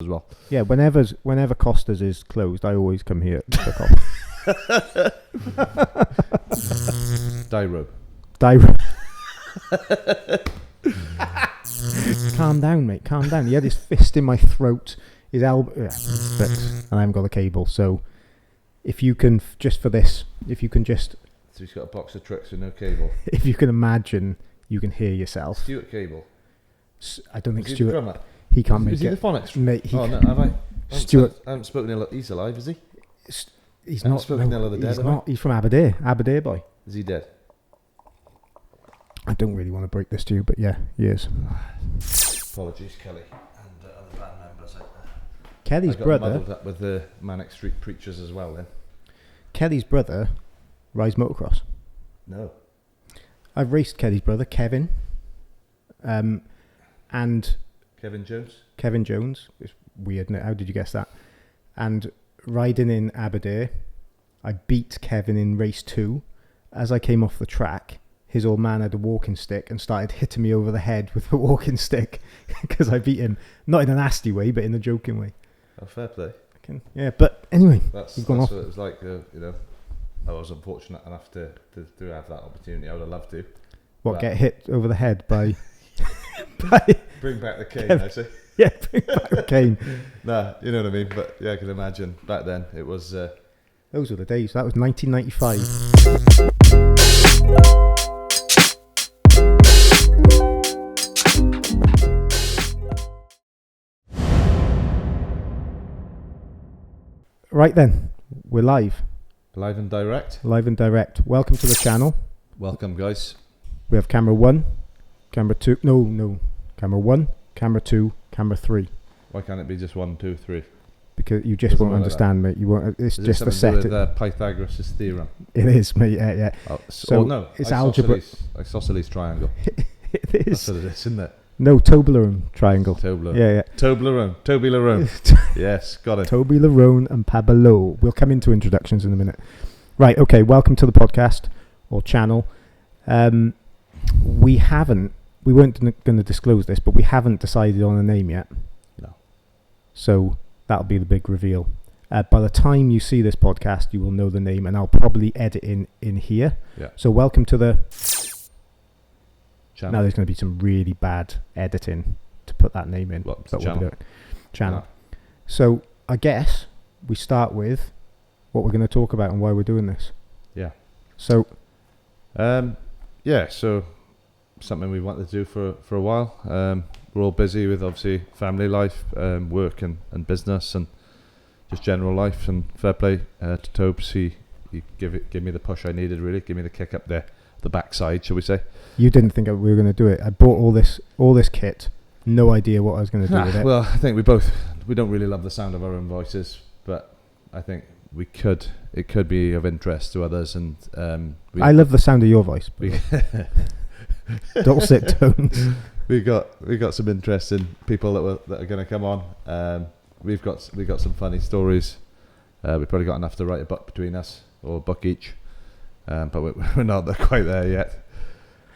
as well. Yeah, whenever Costa's is closed, I always come here to coffee. Dyro. Calm down, mate. Calm down. He had his fist in my throat, his elbow, and I haven't got a cable. So, if you can just for this, if you can just, So he's got a box of tricks with no cable. if you can imagine, you can hear yourself. Stuart Cable. I don't think Is he the Stuart. drummer? He can't Is make he it. the phonics? Mate, Oh no, have I? Stuart. I haven't spoken to him. He's alive, is he? He's I haven't not. spoken to him the He's dead, have not. He's from Aberdeen boy. Is he dead? I don't really want to break this to you, but yeah, he is. Apologies, Kelly and other band members out there. Kelly's I got brother. muddled up with the Manic Street Preachers as well. Then. Kelly's brother rides motocross. No. I've raced Kelly's brother, Kevin, and Kevin Jones. Kevin Jones. It's weird, isn't it? How did you guess that? And riding in Aberdeen, I beat Kevin in race 2. As I came off the track, his old man had a walking stick and started hitting me over the head with the walking stick because I beat him, not in a nasty way, but in a joking way. Oh, fair play. Yeah, but anyway, That's we've gone off. what it was like. I was unfortunate enough to have that opportunity. I would have loved to. What, but get hit over the head by... bring back the cane, Kevin. I say. Yeah, bring back the cane. Nah, you know what I mean. But yeah, I can imagine back then it was. Those were the days. That was 1995. Right then, we're live. Live and direct. Live and direct. Welcome to the channel. Welcome, guys. We have camera 1, camera 2. No. Camera 1, camera 2, camera 3. Why can't it be just 1, 2, 3? Because you just Doesn't won't work like understand, mate. You won't. It's Is just the it set. something to do with Pythagoras' theorem? It is, mate. Yeah. Oh, So no, it's algebra. Isosceles triangle. It That's is. what it is, isn't it? No, Toblerone triangle. Toblerone. Yeah. Toblerone. Toby Larone. Yes, got it. Toby Larone and Pablo. We'll come into introductions in a minute. Right, okay, welcome to the podcast or channel. We weren't going to disclose this, but we haven't decided on a name yet. No. So that'll be the big reveal. By the time you see this podcast, you will know the name, and I'll probably edit in here. Yeah. So welcome to the... Channel. Now there's going to be some really bad editing to put that name in. What, but channel? We'll do it. Channel. No. So I guess we start with what we're going to talk about and why we're doing this. Yeah. So, so something we wanted to do for a while. We're all busy with obviously family life, work and business and just general life. And fair play to Tobes. He give me the push I needed, really. Give me the kick up the backside, shall we say? you didn't think we were going to do it. I bought all this kit. No idea what I was going to do with it. Well, I think we don't really love the sound of our own voices, but I think it could be of interest to others. And I love the sound of your voice. Dulcet tones. We got some interesting people that are going to come on. We've got some funny stories. We've probably got enough to write a book between us, or a book each, but we're not quite there yet.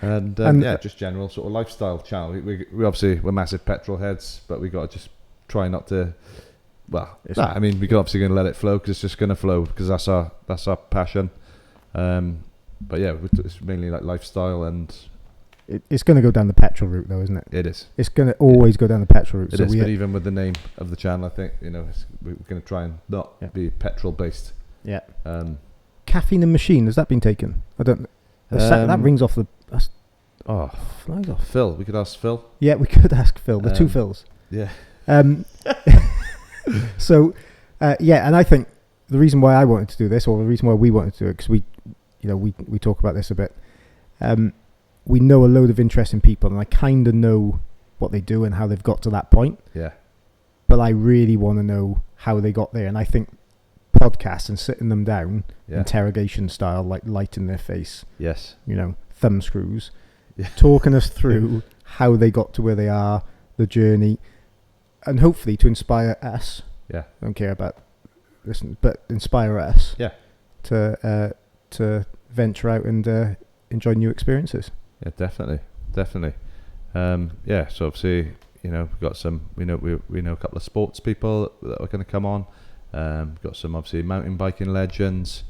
And just general sort of lifestyle channel. We obviously we're massive petrol heads, but we got to just try not to. Well, we obviously going to let it flow because it's just going to flow because that's our passion. But yeah, it's mainly like lifestyle and. It's going to go down the petrol route, though, isn't it? It is. It's going to always go down the petrol route. It is, but even with the name of the channel, I think we're going to try and not be petrol based. Yeah. Caffeine and Machine, has that been taken? I don't. That rings off the. Flies off. Phil, we could ask Phil. Yeah, we could ask Phil. The two Phils. Yeah. So, and I think the reason why I wanted to do this, or the reason why we wanted to do it, because we talk about this a bit. We know a load of interesting people, and I kind of know what they do and how they've got to that point. Yeah. But I really want to know how they got there, and I think podcasts and sitting them down, interrogation style, like light in their face. Yes. Thumb screws. Yeah. Talking us through how they got to where they are, the journey, and hopefully to inspire us. Yeah. I don't care about listen, but inspire us. Yeah. To venture out and enjoy new experiences. Yeah, definitely. So obviously, we've got some. We know a couple of sports people that are going to come on. We've got some obviously mountain biking legends.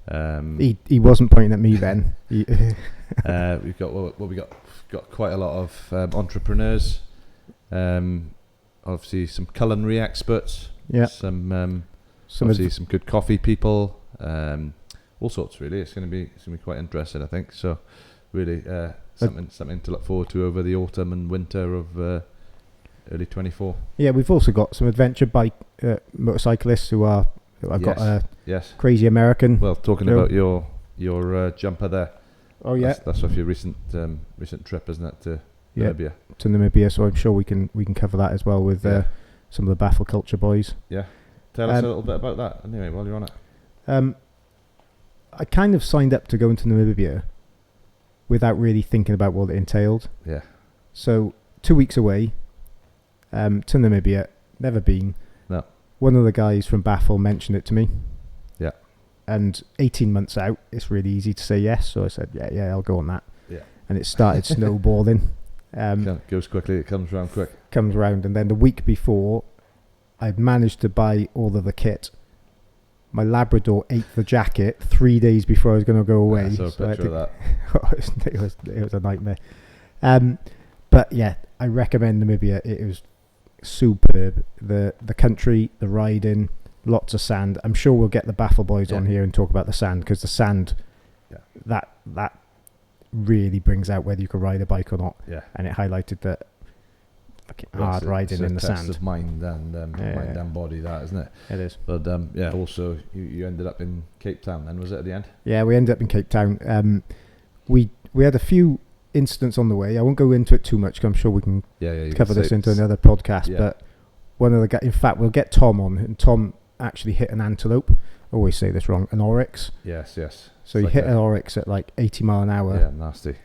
He wasn't pointing at me then. We've got quite a lot of entrepreneurs. Obviously some culinary experts. Yeah. Some good coffee people. All sorts really. It's going to be quite interesting, I think. So really something to look forward to over the autumn and winter of early 24. Yeah, we've also got some adventure bike motorcyclists who I've got a crazy American. Well, talking about your jumper there. Oh yeah, that's off your recent trip, isn't it, to Namibia? To Namibia. So I'm sure we can cover that as well with some of the Baffle Culture boys. Yeah, tell us a little bit about that anyway while you're on it. I kind of signed up to go into Namibia without really thinking about what it entailed. Yeah. So 2 weeks away to Namibia, never been. No. One of the guys from Baffle mentioned it to me. Yeah. And 18 months out, it's really easy to say yes. So I said, yeah, I'll go on that. Yeah. And it started snowballing. Goes quickly, it comes around quick. Comes around, and then the week before, I'd managed to buy all of the kit. My Labrador ate the jacket 3 days before I was going to go away. I saw a picture of that. it was a nightmare. But yeah, I recommend Namibia. It was superb. The country, the riding, lots of sand. I'm sure we'll get the Baffle boys on here and talk about the sand, because the sand, that really brings out whether you can ride a bike or not. Yeah. And it highlighted that hard riding in the sand. It's a mind and body, that, isn't it? It is. But also you ended up in Cape Town then, was it, at the end? Yeah, we ended up in Cape Town. We had a few incidents on the way. I won't go into it too much, because I'm sure we can cover this into another podcast. Yeah. But one of the guys, in fact, we'll get Tom on, and Tom actually hit an antelope. I always say this wrong, an Oryx. Yes. So he hit an Oryx at like 80 mile an hour. Yeah, nasty.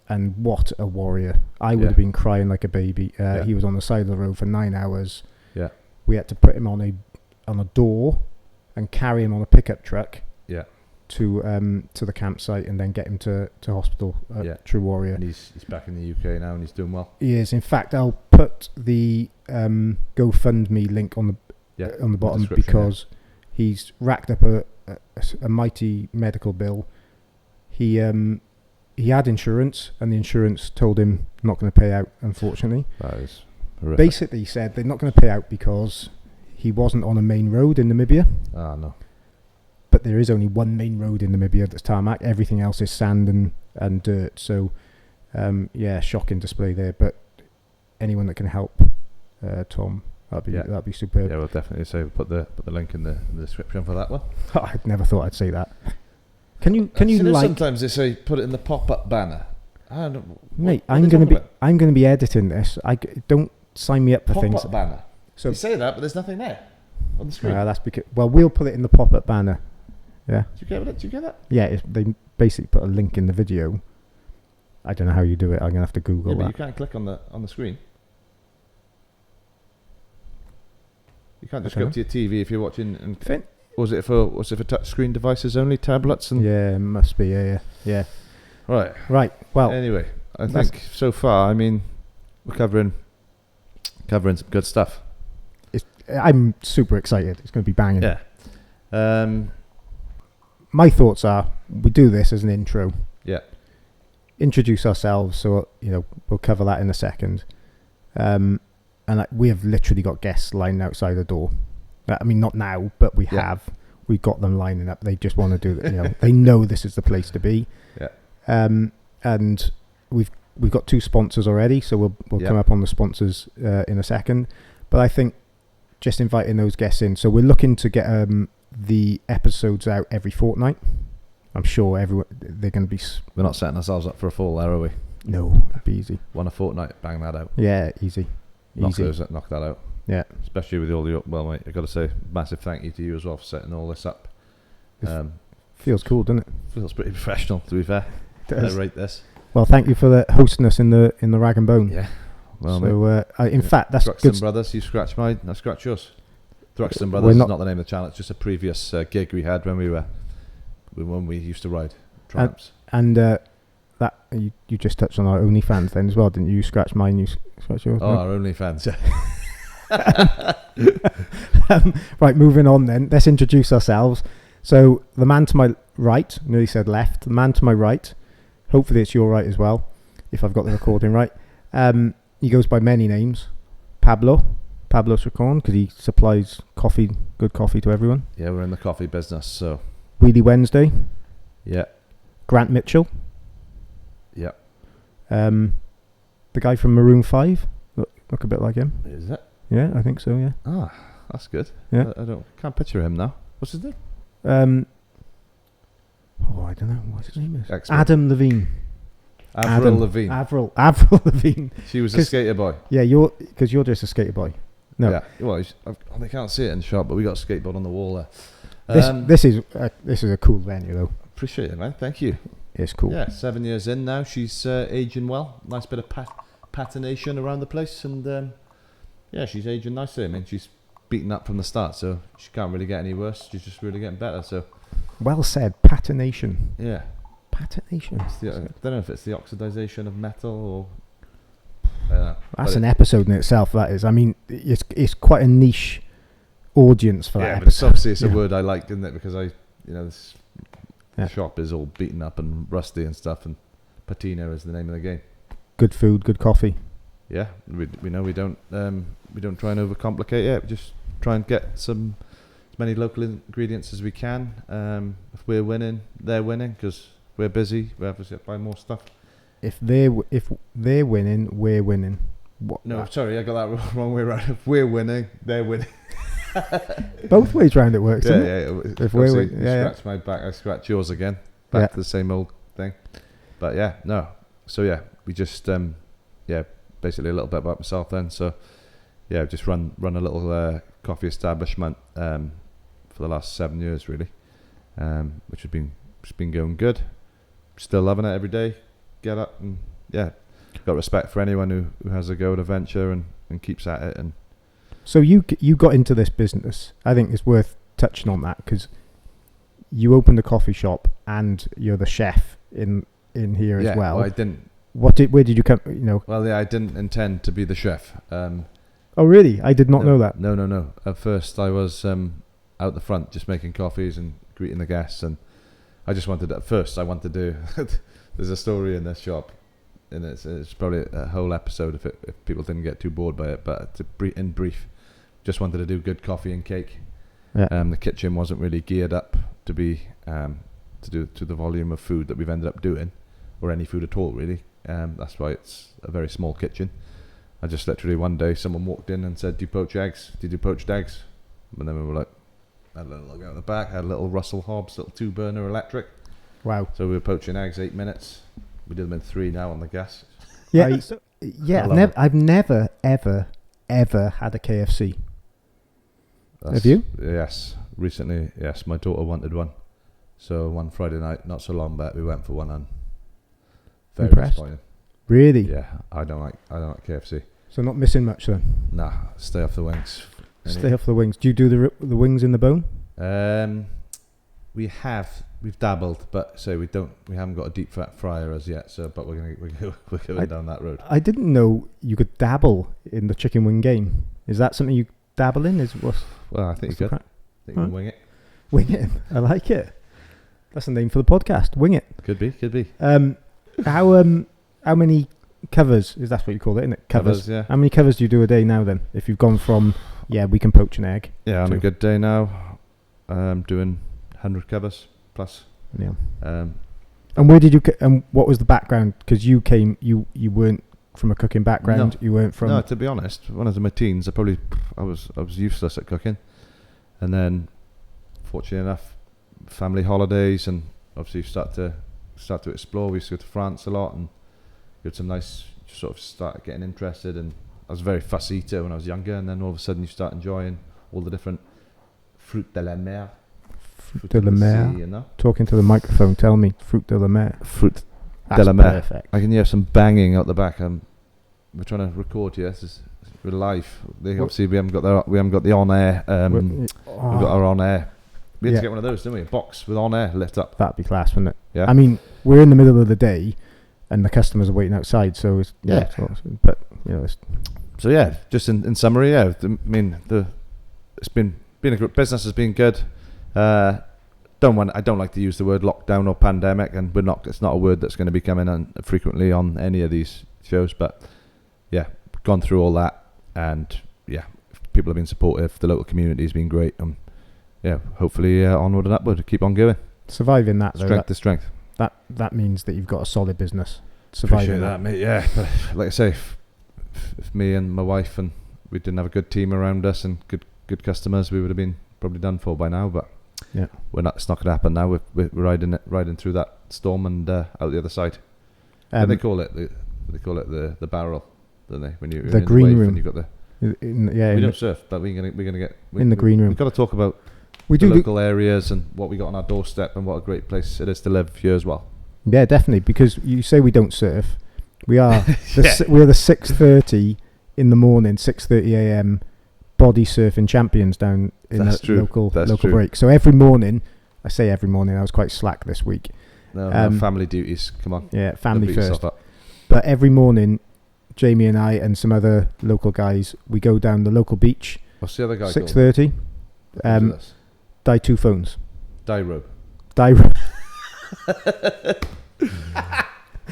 And what a warrior. I would have been crying like a baby. He was on the side of the road for 9 hours. Yeah. We had to put him on a door and carry him on a pickup truck. Yeah. To the campsite, and then get him to hospital. True warrior. And he's back in the UK now, and he's doing well. He is. In fact, I'll put the GoFundMe link on the bottom, because he's racked up a mighty medical bill. He had insurance, and the insurance told him not going to pay out, unfortunately. That is horrific. Basically, he said they're not going to pay out because he wasn't on a main road in Namibia. Ah, no. But there is only one main road in Namibia that's tarmac. Everything else is sand and dirt. So, shocking display there. But anyone that can help, Tom, that'd be superb. Yeah, we'll definitely say put the link in the description for that one. I never thought I'd say that. Can you like? Sometimes they say put it in the pop-up banner. I don't know. Mate, I'm gonna be editing this. Don't sign me up for things. Pop-up banner. So you say that, but there's nothing there on the screen. That's because we'll put it in the pop-up banner. Yeah. Do you get that? Yeah, they basically put a link in the video. I don't know how you do it. I'm gonna have to Google that. But you can't click on the screen. You can't just go up to your TV if you're watching. Was it for touch screen devices only, tablets and? Yeah, it must be. Yeah. Right. Well. Anyway, I think so far, I mean, we're covering some good stuff. I'm super excited. It's going to be banging. Yeah. My thoughts are, we do this as an intro. Yeah. Introduce ourselves, so we'll cover that in a second. And we have literally got guests lining outside the door. I mean, not now, but we have. We've got them lining up. They just want to do it. They know this is the place to be. Yeah. And we've got 2 sponsors already, so we'll come up on the sponsors in a second. But I think just inviting those guests in. So we're looking to get the episodes out every fortnight. I'm sure they're going to be. We're not setting ourselves up for a fall there, are we? No, that'd be easy. One a fortnight, bang that out. Yeah, easy. Knock that out. Yeah. Especially with all mate, I've got to say massive thank you to you as well for setting all this up. Feels cool, doesn't it? Feels pretty professional, to be fair. I rate this. Well, thank you for hosting us in the Rag and Bone. Yeah. Well, so in fact, that's Thruxton good. Brothers, you scratch mine, I scratch yours. Thruxton Brothers is not the name of the channel. It's just a previous gig we had when we used to ride tramps. And that that you just touched on our OnlyFans then as well, didn't you? You scratched mine, you scratched yours. Oh, our OnlyFans. Right, moving on then. Let's introduce ourselves. So the man to my right, nearly said left. The man to my right, hopefully it's your right as well, if I've got the recording right. He goes by many names. Pablo Chacon, because he supplies coffee, good coffee to everyone. Yeah, we're in the coffee business, so. Wheelie Wednesday. Yeah. Grant Mitchell. Yeah. The guy from Maroon 5. Look a bit like him. Is it? Yeah, I think so, yeah. Ah, that's good. Yeah. I can't picture him now. What's his name? I don't know what his name is. Expert. Adam Levine. Avril Lavigne. Avril Lavigne. She was a skater boy. Yeah, because you're just a skater boy. No. Yeah. Well, they can't see it in the shop, but we got a skateboard on the wall there. This is a cool venue though. Appreciate it, man. Thank you. It's cool. Yeah, 7 years in now. She's aging well. Nice bit of patination around the place, and yeah, she's aging nicely. I mean, she's beaten up from the start, so she can't really get any worse. She's just really getting better. So. Well said. Patination. Yeah. Patination. I don't know if it's the oxidization of metal or. I don't know. That's an episode in itself. That is. I mean, it's quite a niche audience for that. Yeah, but episode. obviously it's a word I liked, isn't it? Because this shop is all beaten up and rusty and stuff, and patina is the name of the game. Good food, good coffee. Yeah, we know we don't try and overcomplicate it. We just try and get as many local ingredients as we can. If we're winning, they're winning, because we're busy. We have to buy more stuff. If they're winning, we're winning. What? No, sorry, I got that wrong way around. If we're winning, they're winning. Both ways round it works. Yeah, doesn't it? If we're winning, scratch my back, I scratch yours again. Back to the same old thing. But yeah, no. So yeah, we just basically a little bit about myself then. So yeah, just run a little coffee establishment for the last 7 years really, which has been going good. Still loving it every day. Get up and got respect for anyone who has a go at a venture and keeps at it. And so you got into this business. I think it's worth touching on that, because you opened a coffee shop and you're the chef in here as well. Well, I didn't. Where did you come? Well, yeah, I didn't intend to be the chef. Oh, really? I did not know that. No. At first, I was out the front just making coffees and greeting the guests, and I just wanted. At first, I wanted to. There's a story in this shop, and it's probably a whole episode if people didn't get too bored by it. But in brief, just wanted to do good coffee and cake. Yeah. The kitchen wasn't really geared up to be to the volume of food that we've ended up doing, or any food at all really. That's why it's a very small kitchen. I just literally one day someone walked in and said, "Do you poach eggs? Did you poached eggs?" And then we were like, had a little look out the back, had a little Russell Hobbs little 2-burner electric. Wow. So we were poaching eggs 8 minutes. We do them in 3 now on the gas. Yeah. I've never ever had a KFC. Have you? Yes. Recently, yes. My daughter wanted one. So one Friday night, not so long back, we went for one, and very disappointing. Really? Yeah, I don't like KFC. So not missing much then? Nah, stay off the wings. Stay off the wings. Do you do the wings in the bone? We've dabbled, but we haven't got a deep fat fryer as yet. So, but we're going down that road. I didn't know you could dabble in the chicken wing game. Is that something you dabble in? Well, I think you could. I think you can wing it. Wing it. I like it. That's the name for the podcast. Wing it. Could be. How many covers is that what you call it? Isn't it? Covers. Yeah. How many covers do you do a day now then? If you've gone from we can poach an egg. Yeah, on a good day now, doing 100 covers plus. Yeah. And where did you? And what was the background? Because you weren't from a cooking background. No. You weren't from. No, to be honest, when I was in my teens, I was useless at cooking, and then, fortunately enough, family holidays, and obviously you start to explore. We used to go to France a lot, and we had some nice sort of start getting interested. And I was a very fussy eater when I was younger, and then all of a sudden you start enjoying all the different fruit de la mer. Fruit de la mer. Sea, you know? Talking to the microphone. Tell me, fruit de la mer. Fruit That's de la mer. Perfect. I can hear some banging out the back. We're trying to record here. We're live. Obviously, we haven't got the on air. We've got our on air. We had to get one of those, didn't we? A box with on air lit up. That'd be class, wouldn't it? Yeah. I mean, we're in the middle of the day. and the customers are waiting outside. So it's, Yeah. but you know, it's, So yeah, just in summary, yeah, it's been a good business, has been good. I don't like to use the word lockdown or pandemic, and it's not a word that's going to be coming on frequently on any of these shows. But yeah, gone through all that, and yeah, people have been supportive. The local community has been great. Yeah, hopefully onward and upward, keep on going. surviving that though, Strength to strength. that means that you've got a solid business. Appreciate Surviving that, mate. Yeah, but like I say, if me and my wife and we didn't have a good team around us and good customers, we would have been probably done for by now. But yeah, it's not going to happen now. We're riding through that storm and out the other side. They call it the barrel, don't they? When you're the in green the wave room. and you've got the we don't surf, but we're gonna get in the green room. We've got to talk about We the do local areas and what we got on our doorstep and what a great place it is to live here as well. Yeah, definitely. Because you say we don't surf, we are Yeah. we're the 6:30 in the morning, 6:30 a.m. body surfing champions down in That's the true. local That's local true. break. So every morning, I say every morning, I was quite slack this week. No, Um, family duties. Come on. Yeah, Don't family beat first. yourself up. But every morning, Jamie and I and some other local guys, we go down the local beach. What's the other guy 6:30. called? Die 2 phones. Die rope. Die.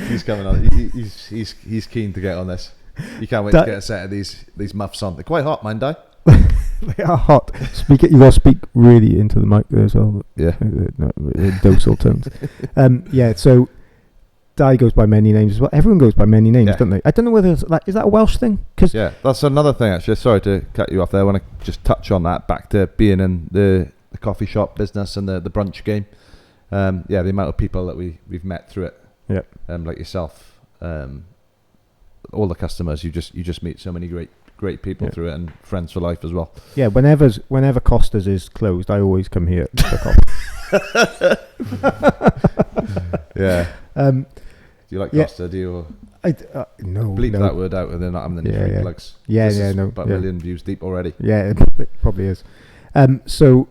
He's coming on. He's keen to get on this. You can't wait to get a set of these muffs on. They're quite hot, mind die. They are hot. You got to speak really into the mic there as well. Yeah. Not in docile tones. Yeah. So Die goes by many names as well. Everyone goes by many names, Yeah. don't they? I don't know whether it's is that a Welsh thing? Because Yeah, that's another thing actually. Sorry to cut you off there. I want to just touch on that. Back to being in the coffee shop business and the brunch game. Yeah, the amount of people that we've met through it. yeah, Like yourself. All the customers. You just meet so many great people Yeah. through it, and friends for life as well. yeah. Whenever Costa's is closed, I always come here for coffee. Yeah. Um, Do you like Yeah. Costa? Do you? Or no, bleep no. that word out, and they're not having any Yeah, free yeah. plugs. Yeah, This yeah, is no, about yeah. a million views deep already. Yeah, it probably is. So,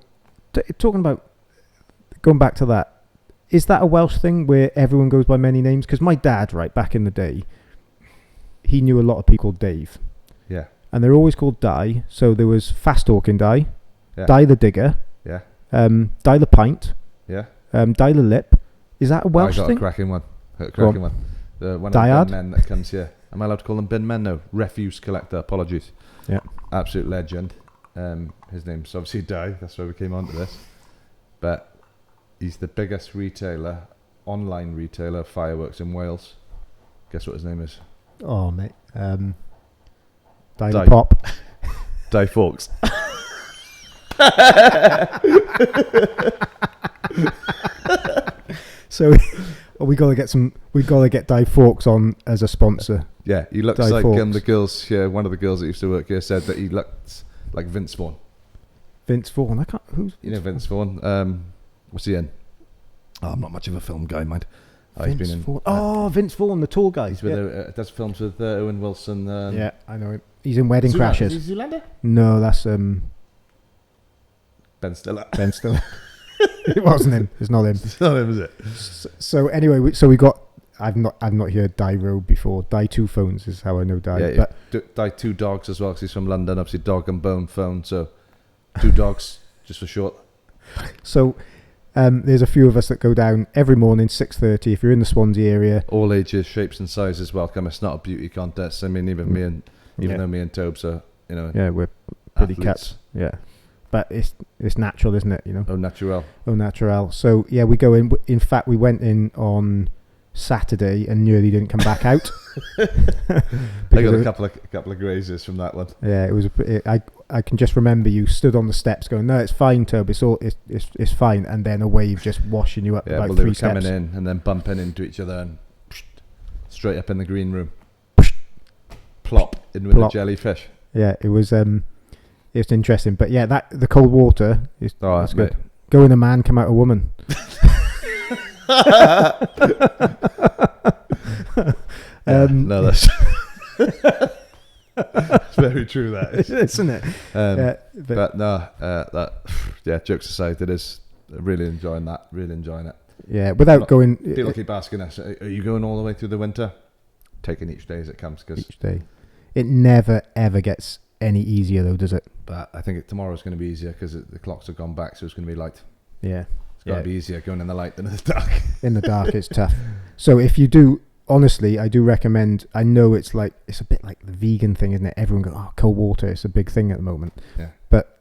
talking about going back to that, is that a Welsh thing where everyone goes by many names? Because my dad, right back in the day, he knew a lot of people called Dave, Yeah. and they're always called Die. So there was Fast Talking Die, Yeah. Die the Digger, Yeah. Die the Pint, Yeah. Die the Lip. Is that a Welsh I got thing? a cracking one. One of the Diard? bin men that comes here. Am I allowed to call them bin men? No. Refuse collector. Apologies. Yeah. Absolute legend. His name's obviously Di. That's why we came onto this. But he's the biggest online retailer of fireworks in Wales. Guess what his name is? Oh mate, Die Die. the Pop. Di Fawkes. So we got to get Die Fawkes on as a sponsor. Yeah, he looks Di like Fawkes. the girls here. One of the girls that used to work here said that he looked like Vince Vaughn. Vince Vaughn. I can't. Who's You know Vince Vaughn? What's he in? Oh, I'm not much of a film guy, mind. He's Vince been in. Vaughn? Oh, Vince Vaughn, the tall guy. He's with does films with Owen Wilson. Yeah, I know him. He's in Wedding Crashers. Is he Zoolander? No, that's Ben Stiller. Ben Stiller. It wasn't him. It's not him. It's not him, is it? So anyway, we got. I've not heard Die Road before. Die 2 phones is how I know Die. Yeah, but Die 2 dogs as well, because he's from London. Obviously, dog and bone phone. So 2 dogs, just for short. so there's a few of us that go down every morning 6:30. If you're in the Swansea area, All ages, shapes, and sizes welcome. It's not a beauty contest. I mean, even though me and Tobes are, yeah, we're pretty athletes. cut. Yeah, but it's natural, isn't it? You know. Au naturel. Au natural. So yeah, we go in. In fact, we went in on Saturday and nearly didn't come back out. I got a couple of grazes from that one. Yeah, it was. I can just remember you stood on the steps going, "No, it's fine, Tob. It's fine." And then a wave just washing you up Yeah, about well, they 3 were steps. coming in and then bumping into each other and straight up in the green room. Plop in with Plop. the jellyfish. Yeah, it was. It's interesting, but yeah, that the cold water is. Oh, that's good. Go in a man, come out a woman. No, that's it's very true. That is, isn't it? but no, jokes aside, it is really enjoying that. Really enjoying it. Yeah, without going... People keep asking us, are you going all the way through the winter? Taking each day as it comes. Each day. It never, ever gets any easier, though, does it? But I think tomorrow's going to be easier because the clocks have gone back, so it's going to be light. Yeah. It's got to be easier going in the light than in the dark. In the dark, it's tough. So if you do... Honestly, I do recommend... I know it's a bit like the vegan thing, isn't it? Everyone goes, cold water, it's a big thing at the moment. Yeah. But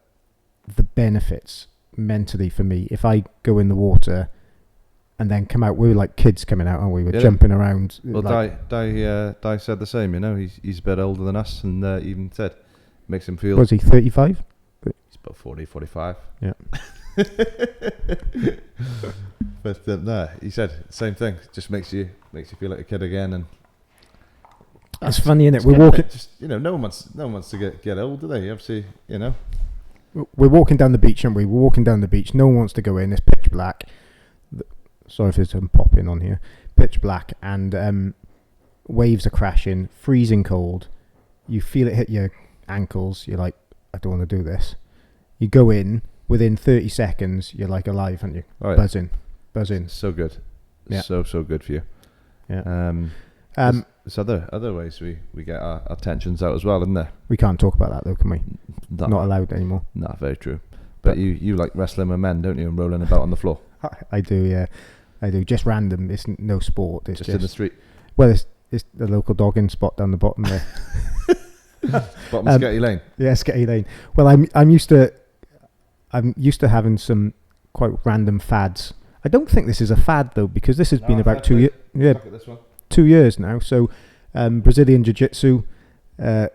the benefits mentally for me, if I go in the water and then come out, we were like kids coming out, aren't we? We're jumping around. Well, Di said the same, you know. He's a bit older than us, and even said makes him feel... Was he 35? He's about 40, 45. Yeah. But no, he said same thing. Just makes you feel like a kid again, and it's funny, isn't it? We're walking. No one wants to get old, do they? Obviously, We're walking down the beach, aren't we? We're walking down the beach. No one wants to go in. It's pitch black. Sorry if there's some popping on here. Pitch black, and waves are crashing, freezing cold. You feel it hit your ankles. You're like, I don't want to do this. You go in. Within 30 seconds, you're like alive, aren't you? Oh, yeah. Buzzing. So good. Yeah. So good for you. Yeah. There's other ways we get our tensions out as well, isn't there? We can't talk about that though, can we? Not allowed anymore. No, very true. But you like wrestling with men, don't you? And rolling about on the floor. I do, yeah. I do. Just random. It's no sport. It's just in the street. Well, it's the local dogging spot down the bottom there. Bottom of Sketty Lane. Yeah, Sketty Lane. Well, I'm used to having some quite random fads. I don't think this is a fad though, because this has been about 2 years. Yeah, look at this one. 2 years now. So, Brazilian Jiu-jitsu. I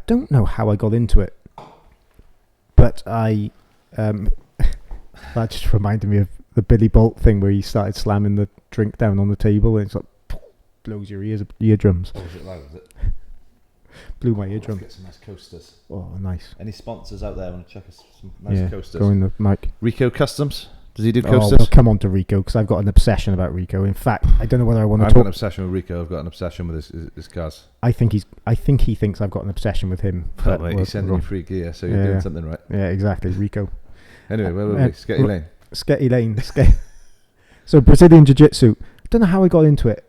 don't know how I got into it, but that just reminded me of the Billy Bolt thing where he started slamming the drink down on the table and it's like blows your eardrums. Oh, was it loud? Was it? Blew my eardrum. Let's get some nice coasters. Oh, nice. Any sponsors out there want to check us some nice coasters? Go in the mic. Rico Customs. Does he do coasters? Oh, well, come on to Rico, because I've got an obsession about Rico. In fact, I don't know whether I want to talk. I've got an obsession with Rico. I've got an obsession with his cars. I think he thinks I've got an obsession with him. But mate, he's sending you free gear, so you're doing something right. Yeah, exactly. Rico. Anyway, where were we? Sketty Lane. Sketty Lane. So Brazilian Jiu-Jitsu. I don't know how I got into it.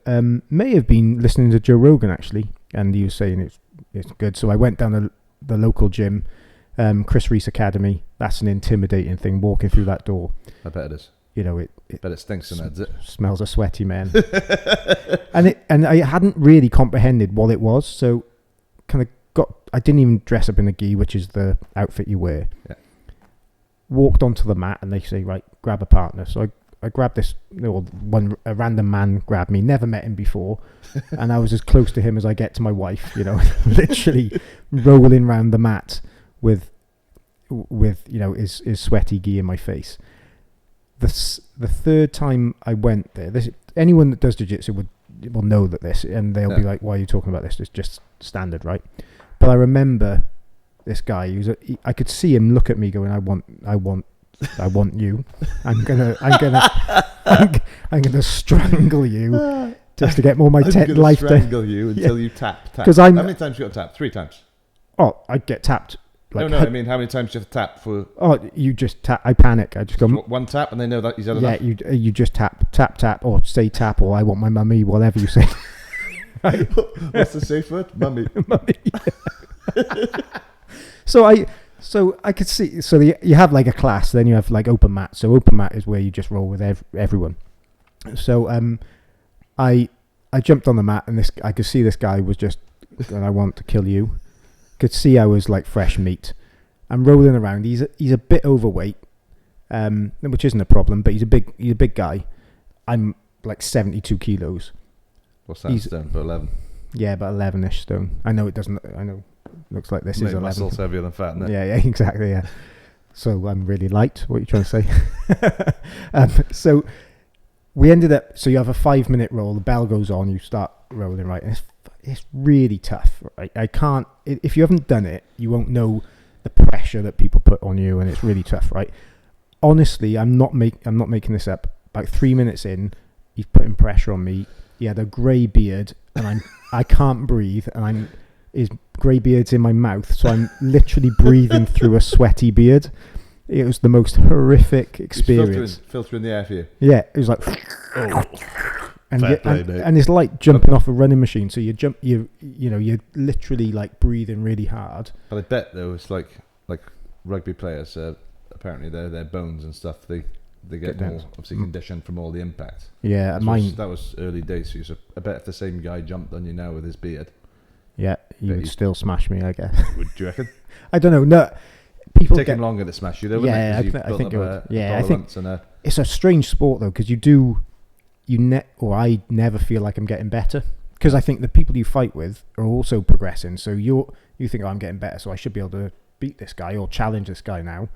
May have been listening to Joe Rogan actually, and he was saying it's good. So I went down the local gym, Chris Reese Academy. That's an intimidating thing, walking through that door. I bet it is. Bet it stinks in there, does it? Smells a sweaty man. and I hadn't really comprehended what it was, so I didn't even dress up in a gi, which is the outfit you wear. Yeah. Walked onto the mat and they say, right, grab a partner. So I grabbed this, a random man grabbed me, never met him before, and I was as close to him as I get to my wife, literally rolling around the mat with his sweaty gi in my face. The third time I went there, anyone that does jiu-jitsu will know that this, and they'll be like, why are you talking about this? It's just standard, right? But I remember this guy, I could see him look at me going, I want you. I'm gonna strangle you just to get more of my life. I'm gonna strangle you until you tap. Because how many times you got tapped? 3 times. Oh, I get tapped. I mean, how many times do you have to tap for? Oh, you just tap. I panic. I just go. One tap, and they know that he's had enough. Yeah, you just tap, or say tap, or I want my mummy, whatever you say. Right. What's the safe word? Mummy. Mummy. Yeah. So I could see. So you have like a class, then you have like open mat. So open mat is where you just roll with everyone. So I jumped on the mat, and I could see this guy was just, and I want to kill you. Could see I was like fresh meat. I'm rolling around. He's a bit overweight, which isn't a problem. But he's a big guy. I'm like 72 kilos. What's that stone? About 11. Yeah, about 11ish stone. I know it doesn't. I know. Looks like this is 11. Muscle's heavier than fat, isn't it? Yeah, exactly. Yeah. So I'm really light. What are you trying to say? So we ended up. So you have a 5-minute roll. The bell goes on. You start rolling, right? And it's really tough. Right? I can't. If you haven't done it, you won't know the pressure that people put on you, and it's really tough, right? Honestly, I'm not making this up. About 3 minutes in, he's putting pressure on me. He had a grey beard, and I can't breathe, and his grey beard's in my mouth, so I'm literally breathing through a sweaty beard. It was the most horrific He's experience. filtering the air for you. Yeah, it was like, and, Fair play, mate. and it's like jumping off a running machine. So you're literally like breathing really hard. But I bet though it's like rugby players. Apparently their bones and stuff they get more obviously conditioned from all the impact. Yeah, That was early days. So I bet if the same guy jumped on you now with his beard, yeah, he would still smash me, I guess. Would you reckon? I don't know. No, people take him longer to smash you though. Yeah, wouldn't it? I think it would. Yeah, I think it's a strange sport though, because I never feel like I'm getting better, because I think the people you fight with are also progressing. So you think, oh, I'm getting better, so I should be able to beat this guy or challenge this guy now.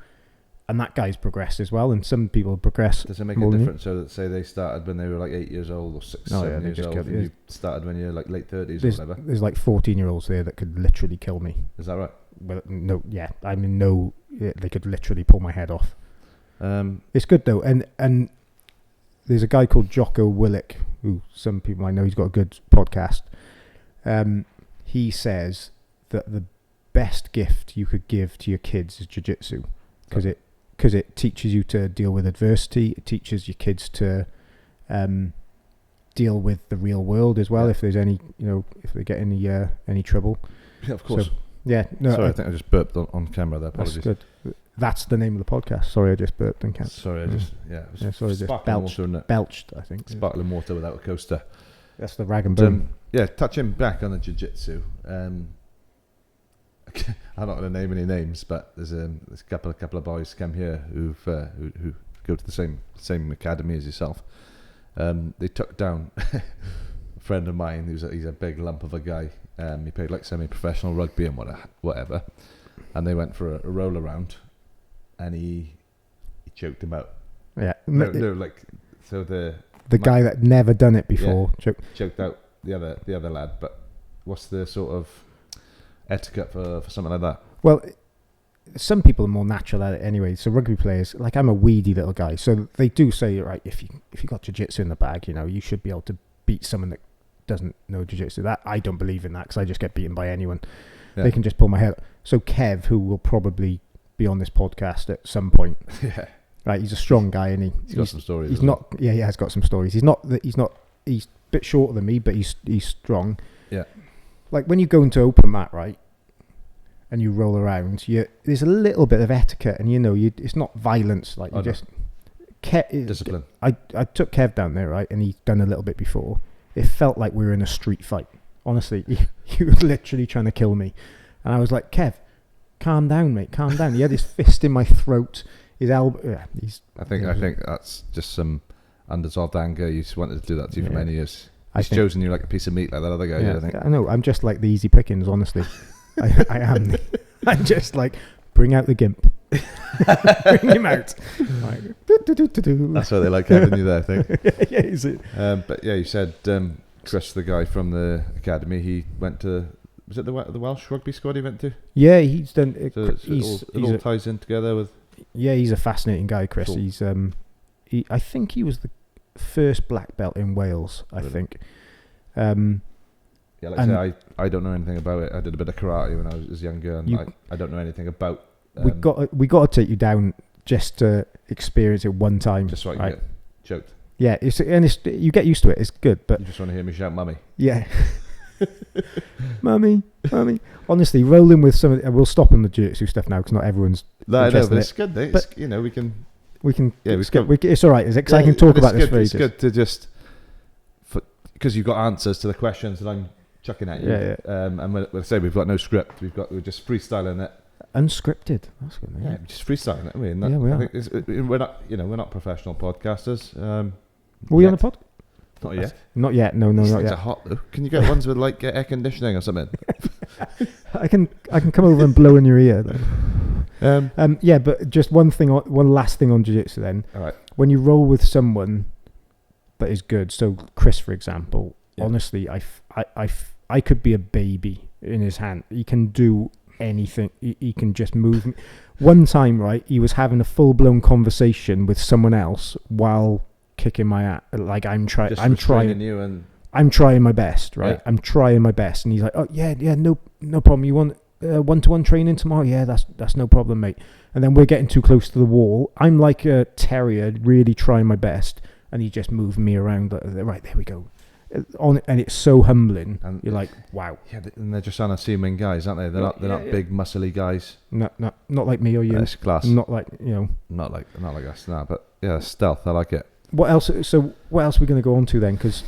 And that guy's progressed as well, and some people progress. Does it make a difference? So that say they started when they were like 8 years old or 7 years old, and you started when you're like late 30s or whatever. There's like 14-year-olds there that could literally kill me. Is that right? Well, no, yeah. I mean, no, they could literally pull my head off. It's good though, and there's a guy called Jocko Willink, who some people might know. He's got a good podcast. He says that the best gift you could give to your kids is jiu-jitsu, because it teaches you to deal with adversity. It teaches your kids to deal with the real world as well. If there's any, if they get any trouble. Yeah, of course. So, yeah. No, sorry, I think I just burped on camera there. Apologies. That's good. That's the name of the podcast. Sorry, I just burped on camera. Sorry, I just sorry, just belched. I think sparkling water without a coaster. That's the rag and bone. Touching back on the jiu-jitsu. I'm not going to name any names, but there's a couple of boys come here who go to the same academy as yourself. They took down a friend of mine he's a big lump of a guy. He played like semi-professional rugby and whatever, and they went for a roll around, and he choked him out. Yeah, the guy that never done it before choked out the other lad. But what's the sort of etiquette for something like that? Well, some people are more natural at it anyway. So rugby players, like I'm a weedy little guy, so they do say, right, if you got jiu-jitsu in the bag, you should be able to beat someone that doesn't know jiu-jitsu. That I don't believe in that, because I just get beaten by anyone. Yeah. They can just pull my head. So Kev, who will probably be on this podcast at some point, right? He's a strong guy, and he's got some stories. He's not. Yeah, he has got some stories. He's not. He's a bit shorter than me, but he's strong. Yeah. Like when you go into open mat, right, and you roll around, there's a little bit of etiquette, and it's not violence. Like you just discipline. I took Kev down there, right, and he'd done a little bit before. It felt like we were in a street fight. Honestly, he was literally trying to kill me, and I was like, Kev, calm down, mate, calm down. He had his fist in my throat, his elbow. Yeah, I think that's just some unresolved anger. You just wanted to do that to you for many years. He's chosen you like a piece of meat, like that other guy. Yeah, I think. I know. I'm just like the easy pickings, honestly. I am. I'm just like, bring out the gimp. Bring him out. Like, that's why they like having you there, I think. Yeah, is it? But yeah, you said Chris, the guy from the academy, he went to. Was it the Welsh rugby squad he went to? Yeah, he's done. It all ties in together with. Yeah, he's a fascinating guy, Chris. Cool. He's I think he was the first black belt in Wales. I think. Yeah, like I say, I don't know anything about it. I did a bit of karate when I was younger, and I don't know anything about. We got to take you down just to experience it one time, just so I can get choked. Yeah, you get used to it. It's good, but you just want to hear me shout, "Mummy." Yeah, mummy. Honestly, rolling with some. We'll stop on the jiu-jitsu stuff now because not everyone's. No, but it's good. But we can. Yeah, it's all right. It's I can talk about this for ages. It's good to just because you've got answers to the questions that I'm chucking at you. Yeah. And we'll say we've got no script. We're just freestyling it. Unscripted. That's good. Yeah, just freestyling it. We are. We're not professional podcasters. Were we on the pod? Not yet. Not yet. No, not yet. Are hot though. Can you get ones with like air conditioning or something? I can come over and blow in your ear. Yeah, but just one last thing on jiu-jitsu then. All right. When you roll with someone that is good, so Chris, for example, honestly, I could be a baby in his hand. He can do anything. He can just move me. One time, right, he was having a full-blown conversation with someone else while kicking my ass. Like I'm trying my best, right? Yeah. I'm trying my best, and he's like, "Oh yeah, no problem. You want one-to-one training tomorrow? Yeah, that's no problem, mate. And then we're getting too close to the wall. I'm like a terrier, really trying my best, and he just moving me around. Right, there we go. And it's so humbling. And you're like, wow. Yeah, and they're just unassuming guys, aren't they? They're not big, muscly guys. Not like me or you. That's class. Not like Not like us now, but yeah, stealth. I like it. What else? So what else are we going to go on to then? Because